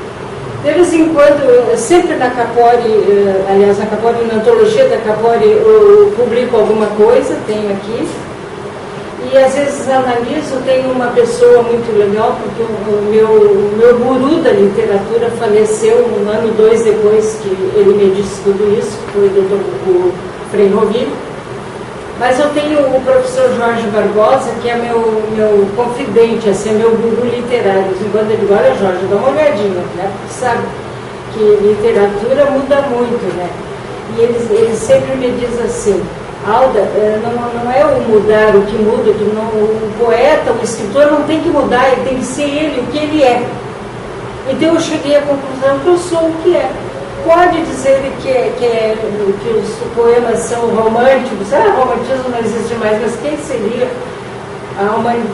[SPEAKER 9] De vez em quando, sempre na Capori, aliás, na Capori, na antologia da Capori, eu publico alguma coisa, tenho aqui. E às vezes analiso, tenho uma pessoa muito legal, porque o meu guru da literatura faleceu 1 ano, 2 depois que ele me disse tudo isso, que foi o Frei Rovílio. Mas eu tenho o professor Jorge Barbosa, que é meu confidente, assim, é meu guru literário. Enquanto ele digo: olha, Jorge, dá uma olhadinha, né? Porque sabe que literatura muda muito, né? E ele sempre me diz assim: Alda, não é o mudar o que muda, o poeta, o escritor não tem que mudar, ele tem que ser ele, o que ele é. Então eu cheguei à conclusão que eu sou o que é. Pode dizer que os poemas são românticos, romantismo não existe mais, mas quem seria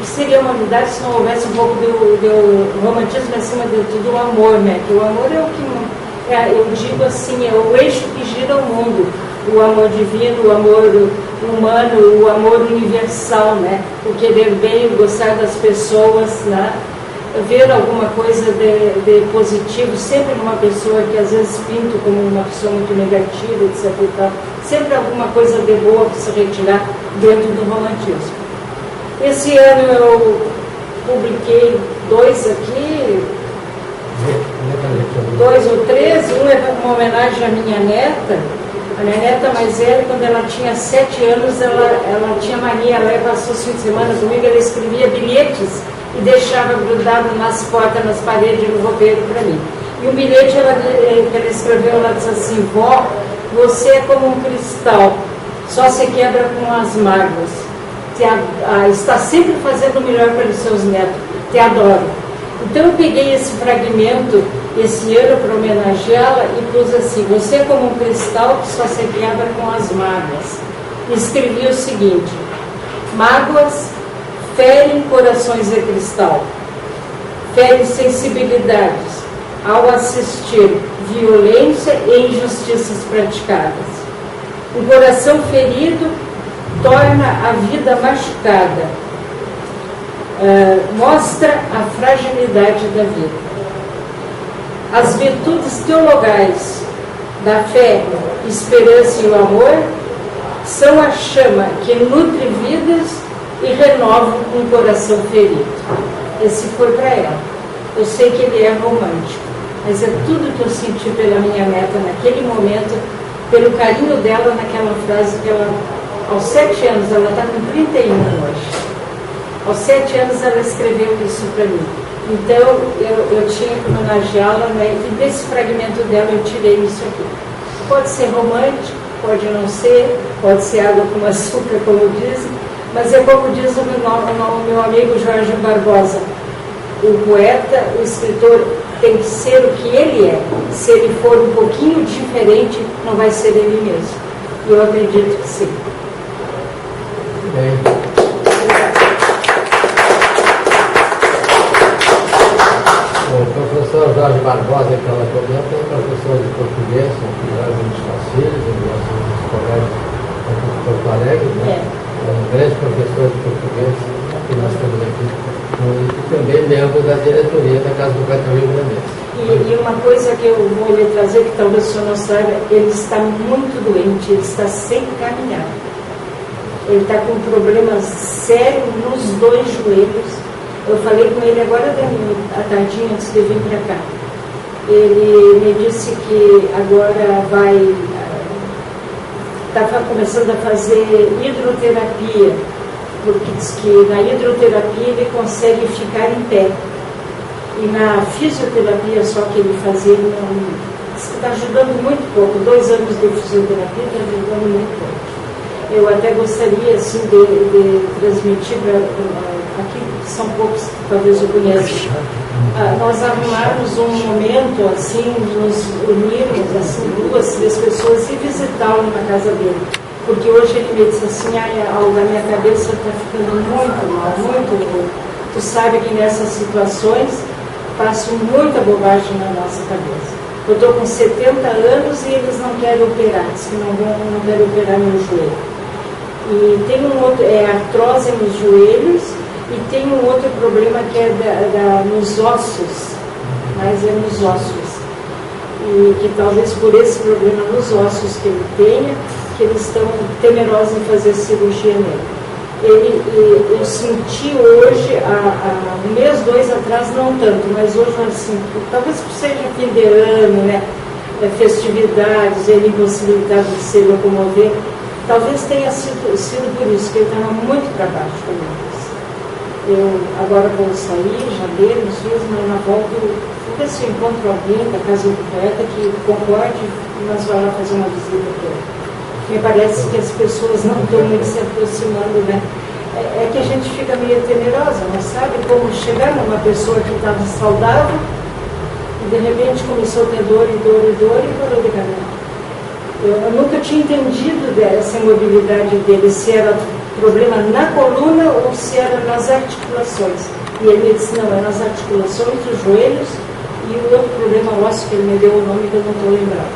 [SPEAKER 9] que seria a humanidade se não houvesse um pouco do romantismo, acima de tudo o amor, né? Que o amor é o que, eu digo assim, é o eixo que gira o mundo, o amor divino, o amor humano, o amor universal, né? O querer bem, o gostar das pessoas, né? Ver alguma coisa de positivo, sempre numa pessoa que às vezes pinto como uma pessoa muito negativa, etc. E tal. Sempre alguma coisa de boa para se retirar dentro do romantismo. Esse ano eu publiquei 2 aqui, 2 ou 3, um é uma homenagem à minha neta, A minha neta mais velha, quando ela tinha 7 anos, ela tinha mania, ela passou o fim de semana comigo, ela escrevia bilhetes e deixava grudado nas portas, nas paredes, no roupeiro para mim. E um bilhete que ela escreveu, ela disse assim: vó, você é como um cristal, só se quebra com as mágoas. Está sempre fazendo o melhor pelos seus netos, te adoro. Então eu peguei esse fragmento esse ano para homenageá-la e pus assim: você é como um cristal que só se quebra com as mágoas. E escrevi o seguinte: mágoas ferem corações de cristal, ferem sensibilidades ao assistir violência e injustiças praticadas. Um coração ferido torna a vida machucada, mostra a fragilidade da vida. As virtudes teologais da fé, esperança e o amor são a chama que nutre vidas e renova um coração ferido. Esse foi para ela. Eu sei que ele é romântico, mas é tudo que eu senti pela minha neta naquele momento, pelo carinho dela naquela frase que ela, aos 7 anos, ela está com 31 hoje. Aos 7 anos ela escreveu isso para mim. Então eu tinha que homenageá-la, né? E desse fragmento dela eu tirei isso aqui. Pode ser romântico, pode não ser, pode ser água com açúcar, como dizem, mas é como diz o meu amigo Jorge Barbosa: o poeta, o escritor tem que ser o que ele é. Se ele for um pouquinho diferente, não vai ser ele mesmo. E eu acredito que sim.
[SPEAKER 3] Bem. O professor Jorge Barbosa, que ela comenta, é professor de português, aqui no Jardim dos Cacilhos, em nossos colégios aqui de Porto Alegre, né? É um grande professor de português que nós temos aqui, e também membro da diretoria da Casa do Poeta Rio Grandense.
[SPEAKER 9] E uma coisa que eu vou lhe trazer, que talvez o senhor não saiba, ele está muito doente, ele está sem caminhar. Ele está com um problema sério nos 2 joelhos. Eu falei com ele agora à tardinha, antes de vir para cá. Ele me disse que agora está começando a fazer hidroterapia, porque diz que na hidroterapia ele consegue ficar em pé. E na fisioterapia só que ele fazia, ele não, diz que está ajudando muito pouco. 2 anos de fisioterapia está ajudando muito pouco. Eu até gostaria assim, de transmitir aqui, são poucos que talvez eu conheça, nós arrumarmos um momento, assim, nos unirmos, assim, 2, 3 pessoas e visitá-lo na casa dele. Porque hoje ele me disse assim: a minha cabeça está ficando muito mal, muito ruim. Tu sabe que nessas situações faço muita bobagem na nossa cabeça. Eu estou com 70 anos e eles não querem operar, se não querem operar meu joelho. E tem um outro, artrose nos joelhos, e tem um outro problema que é nos ossos, mas é nos ossos. E que talvez por esse problema nos ossos que ele tenha, que eles estão temerosos em fazer cirurgia nele. Eu senti hoje, um mês, 2 atrás, não tanto, mas hoje eu sinto, talvez seja fim de ano, né? Festividades, ele impossibilitado de se locomover. Talvez tenha sido por isso que ele estava muito para baixo também. Eu agora vou sair, já dei uns dias, mas na volta eu vou ver se eu encontro alguém da Casa do Poeta que concorde e nós vamos lá fazer uma visita toda. Me parece que as pessoas não estão muito se aproximando, né? É que a gente fica meio temerosa, não sabe como chegar numa pessoa que estava saudável e de repente começou a ter dor e parou de caminhar. Eu nunca tinha entendido dessa imobilidade dele, se era problema na coluna ou se era nas articulações. E ele me disse: não, é nas articulações, os joelhos e o outro problema ósseo que ele me deu o nome que eu não estou lembrando.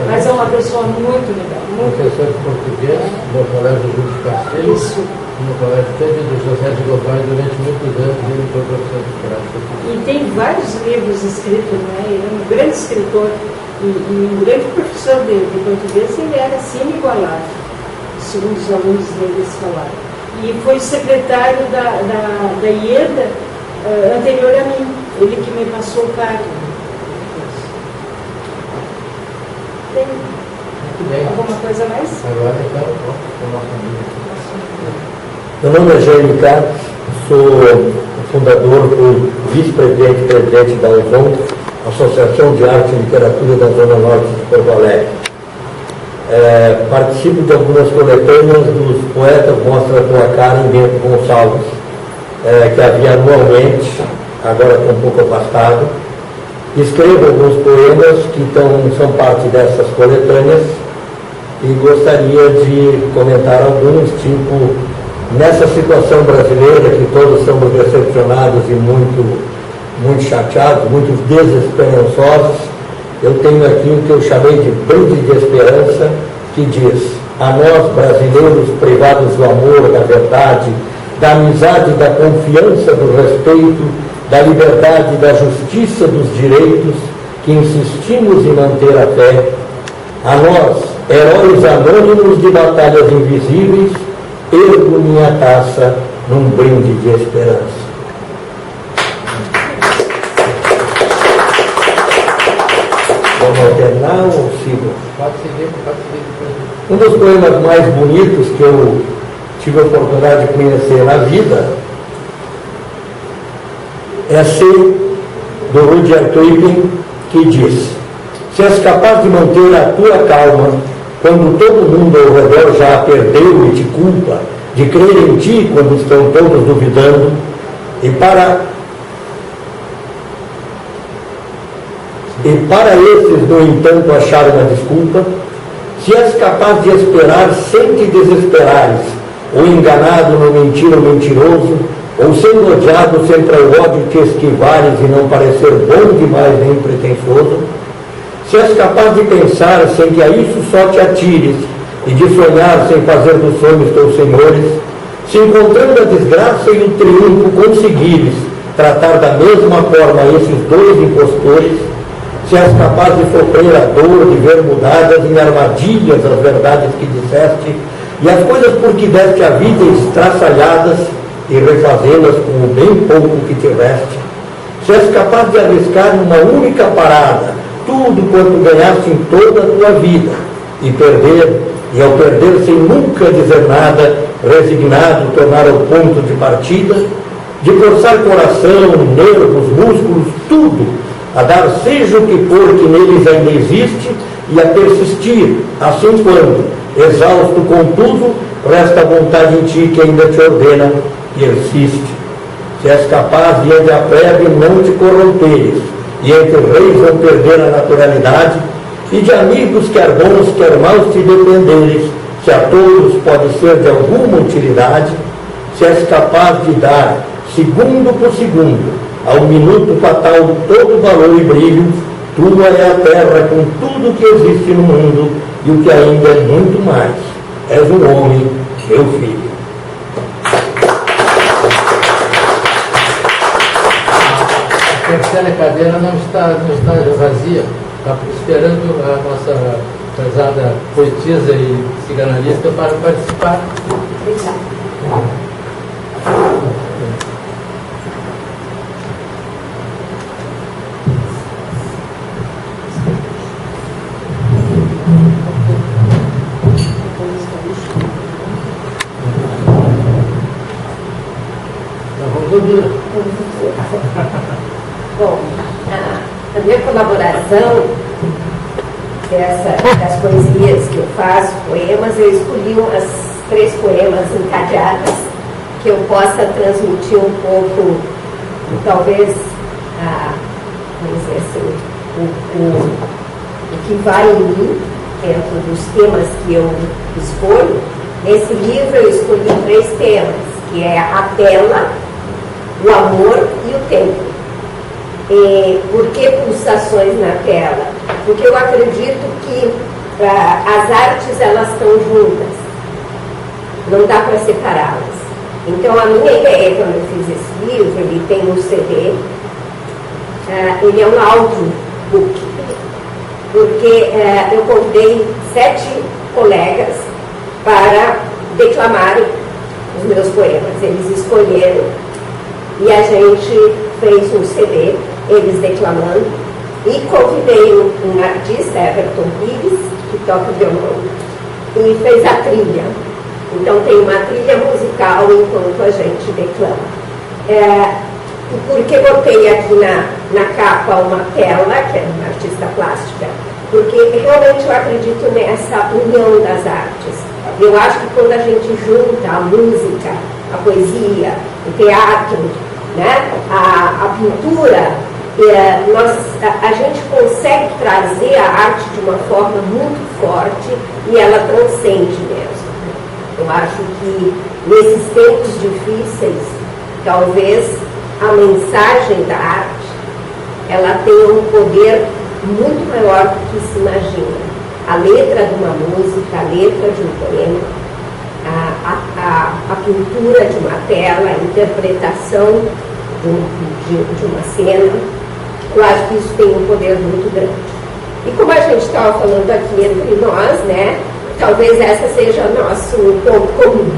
[SPEAKER 9] Mas é uma pessoa muito legal.
[SPEAKER 3] Professor de português no Colégio Júlio de Castilhos, no Colégio Pedro do José de Godoy, durante muitos anos ele foi professor de português.
[SPEAKER 9] E tem vários livros escritos, né? Ele é um grande escritor. E um grande professor de português, ele era assim inigualável, segundo os alunos deles falaram. E foi secretário da IEDA anterior a mim, ele que me passou o cargo.
[SPEAKER 3] Muito bem.
[SPEAKER 9] Alguma coisa mais?
[SPEAKER 3] Agora então, o nosso amigo.
[SPEAKER 7] Meu nome é Jaime Carlos, sou fundador, vice-presidente e presidente da UZON, Associação de Arte e Literatura da Zona Norte de Porto Alegre. Participo de algumas coletâneas dos poetas Mostra a Tua Cara em Bento Gonçalves, que havia anualmente, agora estou um pouco afastado. Escrevo alguns poemas que são parte dessas coletâneas e gostaria de comentar alguns, tipo, nessa situação brasileira que todos estamos decepcionados e muito chateados, muito desesperançosos. Eu tenho aqui o que eu chamei de brinde de esperança, que diz: a nós brasileiros privados do amor, da verdade, da amizade, da confiança, do respeito, da liberdade, da justiça, dos direitos, que insistimos em manter a fé, a nós, heróis anônimos de batalhas invisíveis, ergo minha taça num brinde de esperança. Vamos alternar ou sigo?
[SPEAKER 3] Pode seguir depois.
[SPEAKER 7] Um dos poemas mais bonitos que eu tive a oportunidade de conhecer na vida é do Rudyard Kipling, que diz: se és capaz de manter a tua calma quando todo mundo ao redor já a perdeu e te culpa, de crer em ti quando estão todos duvidando, e para esses, no entanto, achar uma desculpa, se és capaz de esperar sem te desesperares, ou enganado no mentir ou mentiroso, ou sendo odiado sempre ao ódio te esquivares e não parecer bom demais nem pretensioso, se és capaz de pensar sem que a isso só te atires, e de sonhar sem fazer dos sonhos teus senhores, se encontrando a desgraça e o triunfo conseguires tratar da mesma forma esses dois impostores, se és capaz de sofrer a dor de ver mudadas em armadilhas as verdades que disseste, e as coisas por que deste a vida estraçalhadas, e refazê-las com o bem pouco que tiveste, se és capaz de arriscar numa única parada tudo quanto ganhaste em toda a tua vida, e ao perder sem nunca dizer nada, resignado, tornar ao ponto de partida, de forçar coração, nervos, músculos, tudo, a dar seja o que for que neles ainda existe, e a persistir, assim quando, exausto contudo, resta a vontade em ti que ainda te ordena, persiste. Se és capaz de ante a plebe não te corromperes, e entre reis não perder a naturalidade, e de amigos, quer bons, quer maus, te defenderes, se a todos pode ser de alguma utilidade, se és capaz de dar, segundo por segundo, ao minuto fatal todo valor e brilho, tua é a terra com tudo que existe no mundo, e o que ainda é muito mais. És um homem, meu filho.
[SPEAKER 3] A terceira cadeira não está vazia. Está esperando a nossa prezada poetisa e psicanalista para participar. Vamos ouvir.
[SPEAKER 4] Bom, a minha colaboração das poesias que eu faço, poemas, eu escolhi umas 3 poemas encadeadas que eu possa transmitir um pouco, talvez, vamos dizer assim, o que vai em mim, dentro dos temas que eu escolho. Nesse livro eu escolhi 3 temas, que é a tela, o amor e o tempo. Por que pulsações na tela? Porque eu acredito que as artes, elas estão juntas, não dá para separá-las. Então a minha ideia, quando eu fiz esse livro, ele tem um CD, ele é um audiobook, porque eu convidei 7 colegas para declamarem os meus poemas. Eles escolheram e a gente fez um CD, eles declamando, e convidei um artista, Everton Pires, que toca violão, e fez a trilha. Então tem uma trilha musical enquanto a gente declama. Por que botei aqui na capa uma tela, que é uma artista plástica? Porque realmente eu acredito nessa união das artes. Eu acho que quando a gente junta a música, a poesia, o teatro, né, a pintura, a gente consegue trazer a arte de uma forma muito forte e ela transcende mesmo. Eu acho que nesses tempos difíceis, talvez a mensagem da arte ela tenha um poder muito maior do que se imagina. A letra de uma música, a letra de um poema, a pintura de uma tela, a interpretação de uma cena, eu acho que isso tem um poder muito grande. E como a gente estava falando aqui entre nós, né, talvez essa seja o nosso ponto comum,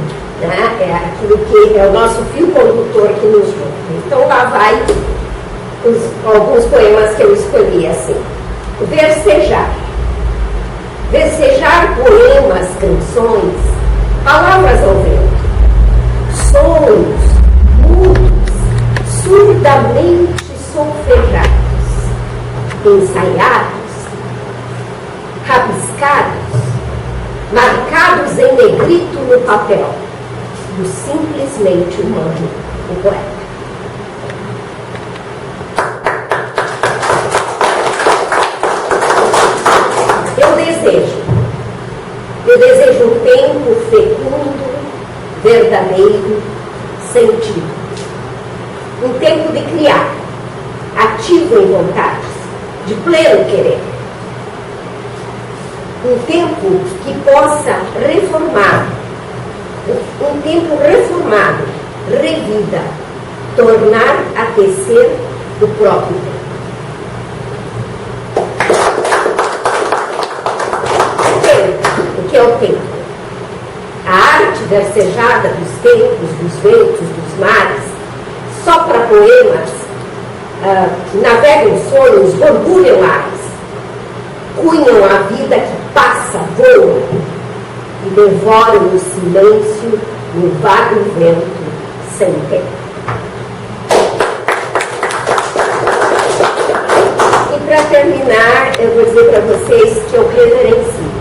[SPEAKER 4] né, é aquilo que é o nosso fio condutor que nos junta. Então lá vai alguns poemas que eu escolhi assim. Versejar. Versejar poemas, canções, palavras ao vento, sons mudos, surdamente solfejados, ensaiados, rabiscados, marcados em negrito no papel, do simplesmente humano, o poeta. Eu desejo um tempo fecundo, verdadeiro, sentido. Um tempo de criar, ativo em vontades, de pleno querer. Um tempo que possa reformar, um tempo reformado, revida, tornar a tecer o próprio tempo. O que é o tempo? A arte versejada dos tempos, dos ventos, dos mares, só para poemas, navegam sonhos, borbulham ares, cunham a vida que passa, voam e devoram o silêncio no vago vento sem tempo. E para terminar, eu vou dizer para vocês que eu reverencio.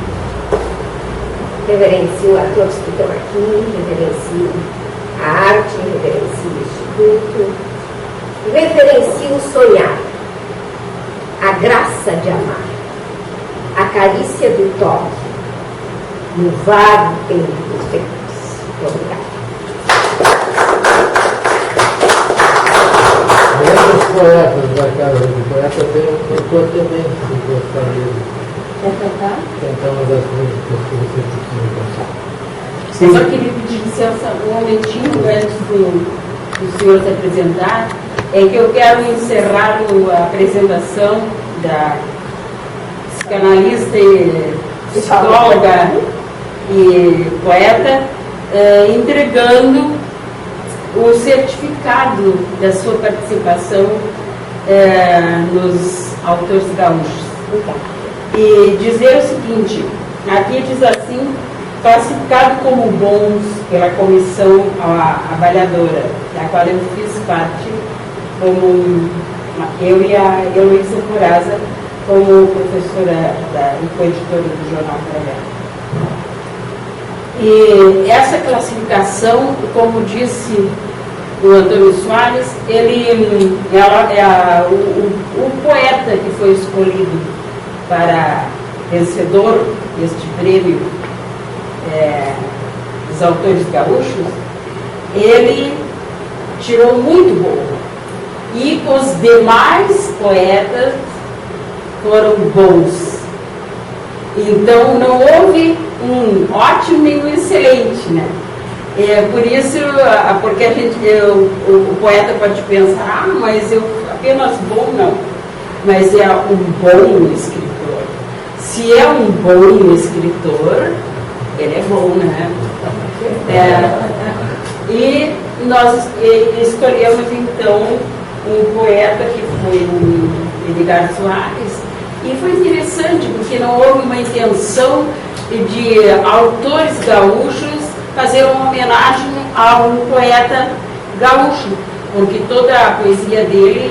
[SPEAKER 4] Reverencio a todos que estão aqui, reverencio a arte, reverencio o Instituto, reverencio o sonhar, a graça de amar, a carícia do toque, no vago tempo dos tempos. Muito obrigada.
[SPEAKER 3] Além dos poetas da Casa do Poeta, tem um cantor também que gostaria.
[SPEAKER 9] Quer cantar?
[SPEAKER 3] Cantar uma das músicas que você precisa cantar.
[SPEAKER 1] Eu só queria pedir licença um momentinho antes do senhor se apresentar, é que eu quero encerrar a apresentação da psicanalista e psicóloga e poeta, entregando o certificado da sua participação nos Autores Gaúchos. E dizer o seguinte, aqui diz assim: classificado como bons pela comissão avaliadora, da qual eu fiz parte, como eu e a Heloísa Curaza, como professora e coeditora do Jornal Trabalho. E essa classificação, como disse o Antônio Soares, o poeta que foi escolhido para vencedor deste prêmio dos Autores Gaúchos, ele tirou muito bom. E os demais poetas foram bons. Então não houve um ótimo nem um excelente, né? Por isso, porque o poeta pode pensar, mas eu apenas bom, não. Mas é um bom escritor. Se é um bom escritor, ele é bom, né? E nós escolhemos então um poeta que foi o Edgar Soares, E foi interessante, porque não houve uma intenção de autores gaúchos fazer uma homenagem a um poeta gaúcho, porque toda a poesia dele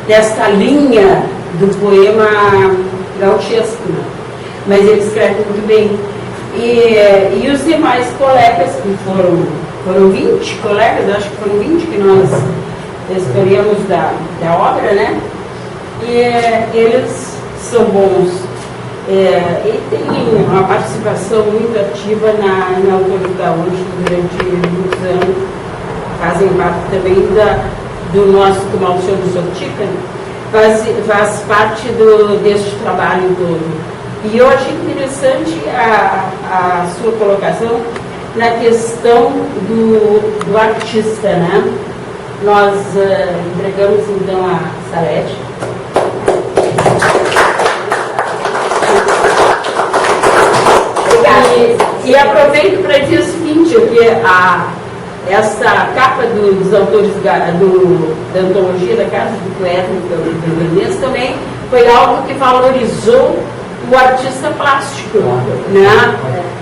[SPEAKER 1] nesta linha do poema gauchesco, né? Mas ele escreve muito bem. E os demais colegas, que foram 20 colegas, acho que foram 20 que nós escolhemos da obra, né? E eles são bons. E tem uma participação muito ativa na Autores Gaúchos durante muitos anos, fazem parte também do nosso, como Alcione Sotica, faz parte deste trabalho todo. E eu achei interessante a sua colocação na questão do artista, né? Nós entregamos então a Salete. E aproveito para dizer o seguinte, que essa capa dos autores da antologia da Casa do Poeta do Rio também foi algo que valorizou o artista plástico, né?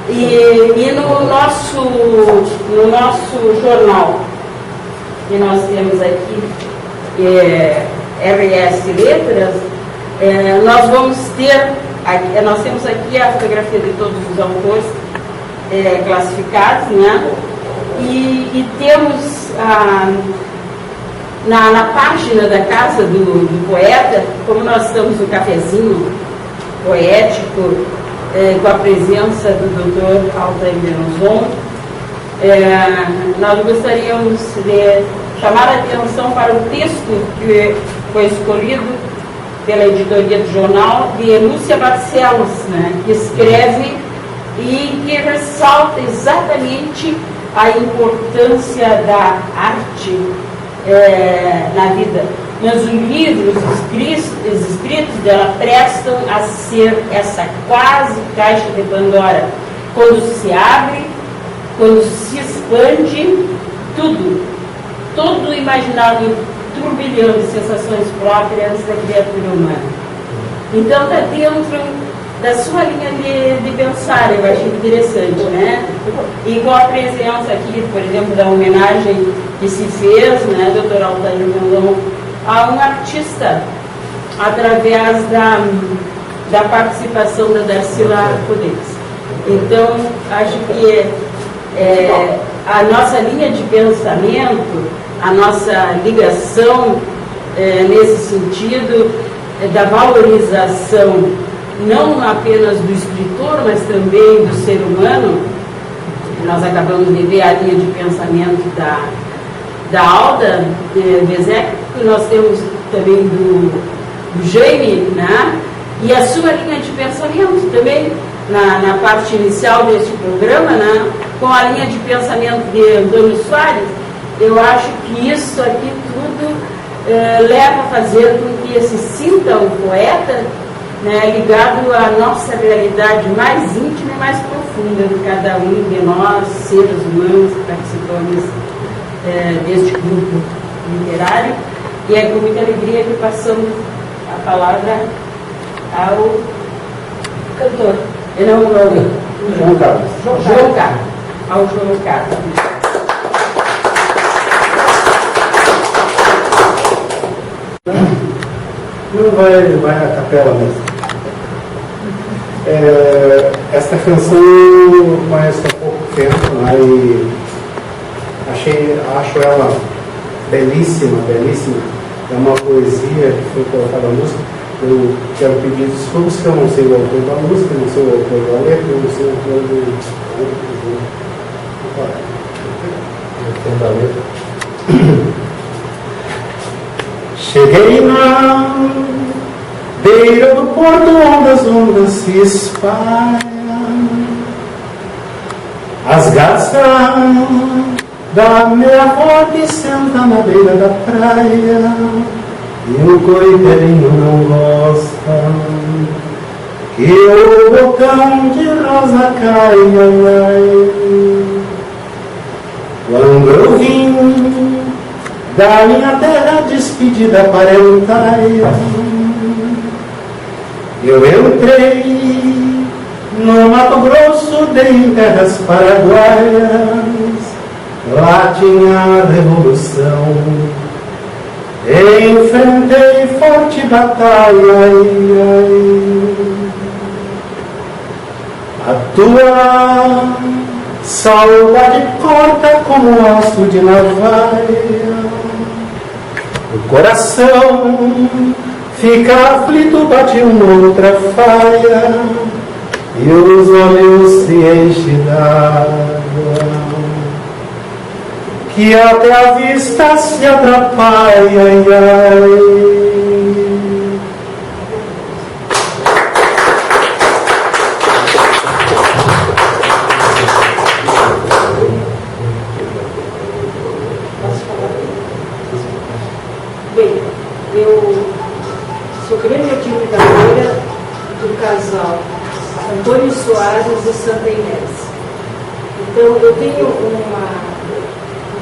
[SPEAKER 1] E no nosso jornal, que nós temos aqui, RS Letras, nós temos aqui a fotografia de todos os autores classificados, né? E temos na página da Casa do Poeta, como nós estamos no cafezinho poético, com a presença do Dr. Altair Benozon, nós gostaríamos de chamar a atenção para o texto que foi escolhido pela editoria do jornal, de Lúcia Barcelos, né, que escreve e que ressalta exatamente a importância da arte na vida. Mas os livros escritos dela prestam a ser essa quase caixa de Pandora. Quando se abre, quando se expande, todo o imaginário turbilhão de sensações próprias da criatura humana. Então está dentro da sua linha de pensar, eu achei interessante, né? E com a presença aqui, por exemplo, da homenagem que se fez, né, Dr. Altair Benozon, a um artista, através da participação da Darcila Rodrigues. Então, acho que a nossa linha de pensamento, a nossa ligação nesse sentido da valorização não apenas do escritor, mas também do ser humano. Nós acabamos de ver a linha de pensamento da Alda Bezek, que nós temos também do Jaime, né? E a sua linha de pensamento também, na parte inicial deste programa, né? Com a linha de pensamento de Antônio Soares. Eu acho que isso aqui tudo leva a fazer com que se sinta um poeta, né, ligado à nossa realidade mais íntima e mais profunda de cada um de nós, seres humanos que participamos deste grupo literário. E é com muita alegria que passamos a palavra ao cantor.
[SPEAKER 8] João Carlos.
[SPEAKER 1] João Carlos. Ao João Carlos.
[SPEAKER 8] Não vai a capela mesmo. Esta canção eu conheço há pouco tempo, né, e acho ela belíssima, belíssima. É uma poesia que foi colocada na música. Eu quero pedir desculpas que eu não sei o autor da música, não sei o autor da letra, eu não sei o autor da letra. Cheguei na beira do porto onde as ondas se espalham, as garças da minha avó que senta na beira da praia, e o coiteirinho não gosta que o bocão de rosa caia. Quando eu vim da minha terra despedida parentária. Eu entrei no Mato Grosso, dei em terras paraguaias, lá tinha a revolução. Enfrentei forte batalha, a tua saudade corta como aço de navalha. O coração fica aflito, bate uma outra falha, e os olhos se enchem d'água, que até a vista se atrapalha.
[SPEAKER 9] Bem, eu sou grande admiradora do casal Antônio Soares e Santa Inês. Então, eu tenho um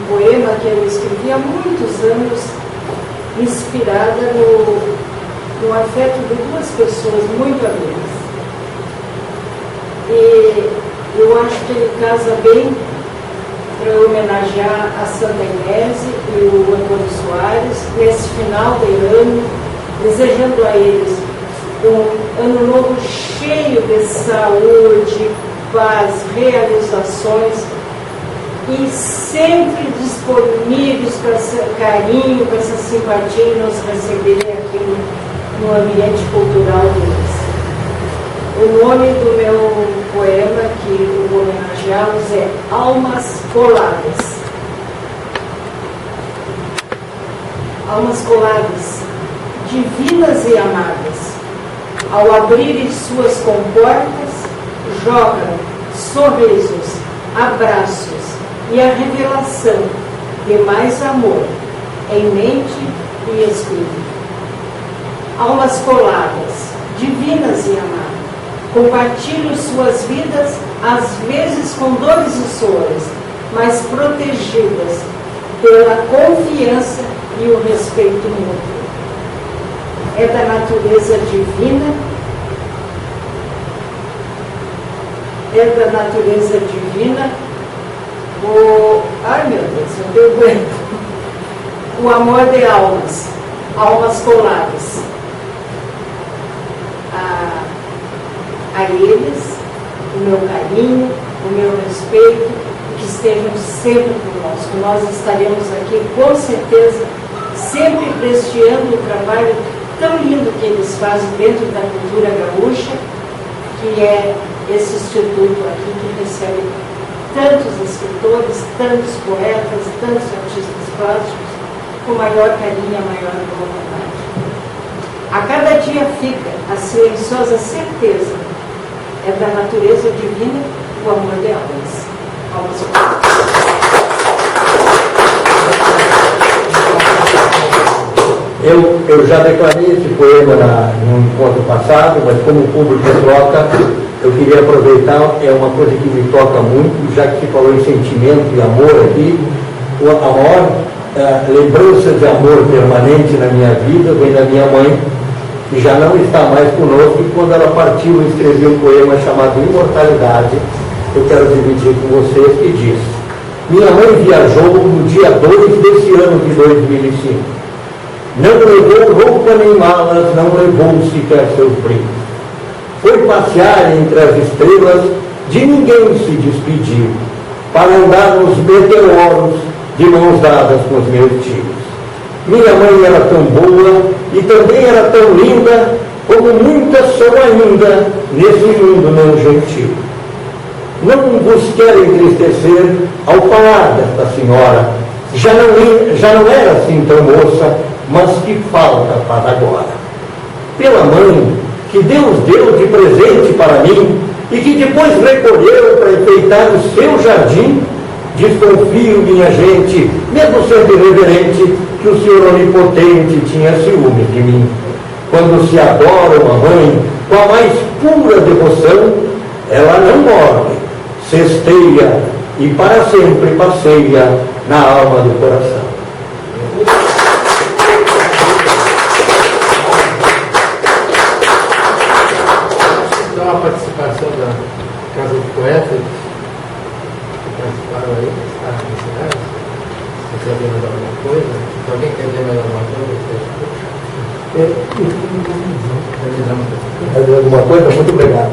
[SPEAKER 9] poema que eu escrevi há muitos anos, inspirada no afeto de duas pessoas muito amigas. E eu acho que ele casa bem para homenagear a Santa Inês e o Antônio Soares nesse final de ano, desejando a eles um ano novo cheio de saúde, paz, realizações, e sempre disponíveis com esse carinho, com essa simpatia em nos receberem aqui no ambiente cultural deles. O nome do meu poema, que eu vou homenageá-los, é Almas Coladas. Almas coladas, divinas e amadas, ao abrirem suas comportas, jogam sorrisos, abraços e a revelação de mais amor em mente e espírito. Almas coladas, divinas e amadas, compartilham suas vidas, às vezes com dores e sores, mas protegidas pela confiança e o respeito mútuo. É da natureza divina, ai meu Deus, eu tenho aguento. O amor de almas, almas coladas. A eles, o meu carinho, o meu respeito, que estejam sempre conosco. Nós estaremos aqui, com certeza, sempre prestigiando o trabalho tão lindo que eles fazem dentro da cultura gaúcha, que é esse instituto aqui que recebe tantos escritores, tantos poetas, tantos artistas plásticos, com maior carinho e maior boa vontade. A cada dia fica a silenciosa certeza, é da natureza divina o amor de almas.
[SPEAKER 10] Eu já declarei esse poema no encontro passado, mas como o público troca, eu queria aproveitar, é uma coisa que me toca muito, já que se falou em sentimento e amor aqui, a maior lembrança de amor permanente na minha vida vem da minha mãe, que já não está mais conosco, e quando ela partiu eu escrevi um poema chamado Imortalidade, eu quero dividir com vocês, que diz: minha mãe viajou no dia 2 desse ano de 2005. Não levou roupa nem malas, não levou sequer seus brincos. Foi passear entre as estrelas, de ninguém se despediu, para andar nos meteoros, de mãos dadas com os meus tios. Minha mãe era tão boa e também era tão linda, como muitas são ainda nesse mundo não gentil. Não vos quero entristecer ao falar desta senhora, já não era assim tão moça, mas que falta para agora. Pela mãe que Deus deu de presente para mim e que depois recolheu para enfeitar o seu jardim, desconfio, minha gente, mesmo sendo irreverente, que o Senhor Onipotente tinha ciúme de mim. Quando se adora uma mãe com a mais pura devoção, ela não morre, cesteia e para sempre passeia na alma do coração.
[SPEAKER 3] uma participação da Casa do Poeta, que participaram aí, está na cidade. Se quer ver mais alguma coisa, se alguém quer ver mais alguma coisa,
[SPEAKER 10] Alguma coisa? Muito obrigado.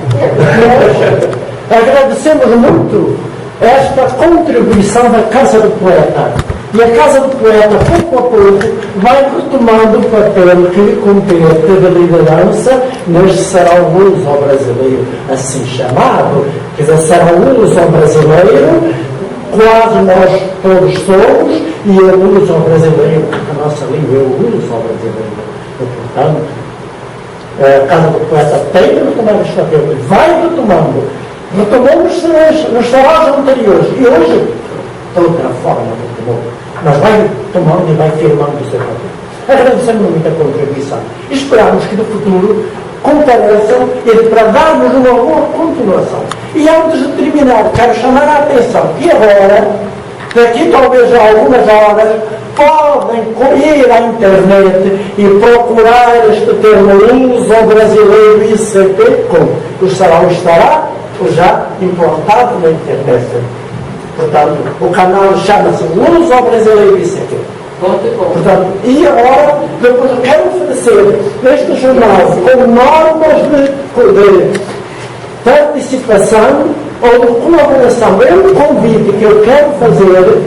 [SPEAKER 6] Agradecemos muito esta contribuição da Casa do Poeta. E a Casa do Poeta, pouco a pouco, vai retomando o papel que lhe compete de liderança neste sarau luso-brasileiro, assim chamado. Quer dizer, sarau luso-brasileiro, quase nós todos somos, e é luso-brasileiro, porque a nossa língua é o luso-brasileiro. Portanto, a Casa do Poeta tem de retomar este papel, vai retomando. Retomamos nos saraus anteriores, e hoje, de outra forma, retomou. Mas vai tomando e vai firmando o seu papel. Agradecemos muito a contribuição. E esperamos que no futuro compareçam para darmos uma boa continuação. E antes de terminar, quero chamar a atenção que agora, daqui talvez a algumas horas, podem ir à internet e procurar este termo luso-brasileiro ICP, o sarau estará já implantado na internet. Portanto, o canal chama-se Luso-Brasileiro ICP. Portanto, e agora, depois eu quero oferecer este jornal com normas de participação ou de colaboração. É um convite que eu quero fazer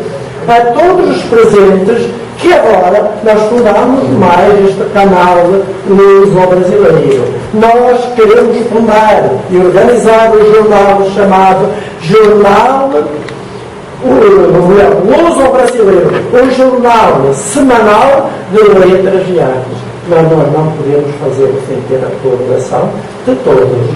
[SPEAKER 6] a todos os presentes que agora nós fundamos mais este canal luso-brasileiro. Nós queremos fundar e organizar um jornal chamado Jornal Luso-Brasileiro, um jornal semanal de letras e artes. Mas nós não podemos fazer sem ter a colaboração de todos.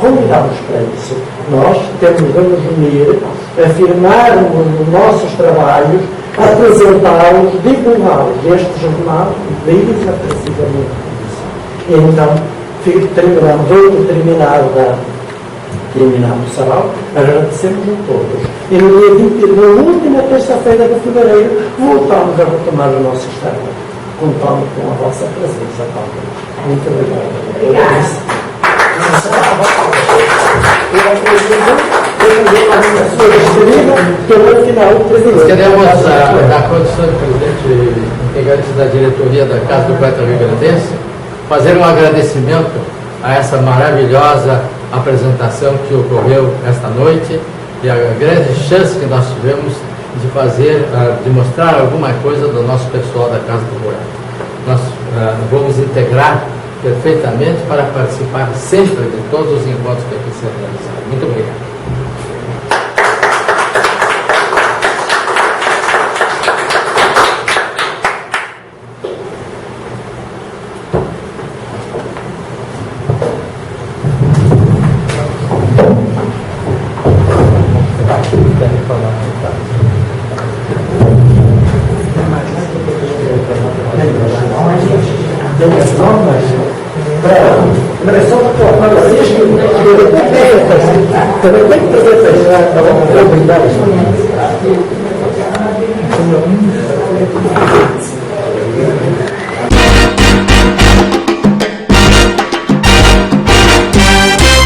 [SPEAKER 6] Convidamos para isso. Nós temos de nos unir, afirmarmos os nossos trabalhos, apresentá-los, divulgá-los. Este jornal visa precisamente isso. Então, terminado o sarau, agradecemos a todos. E no dia 20, na última terça-feira de fevereiro, voltamos a retomar o nosso estado. Contamos com a vossa presença também. Muito obrigado.
[SPEAKER 3] Nós queremos dar condição do presidente integrante da diretoria da Casa do Poeta Rio-Grandense fazer um agradecimento a essa maravilhosa apresentação que ocorreu esta noite e a grande chance que nós tivemos de fazer, de mostrar alguma coisa do nosso pessoal da Casa do Poeta. Nós vamos integrar perfeitamente para participar sempre de todos os encontros que aqui serão realizados. Muito obrigado.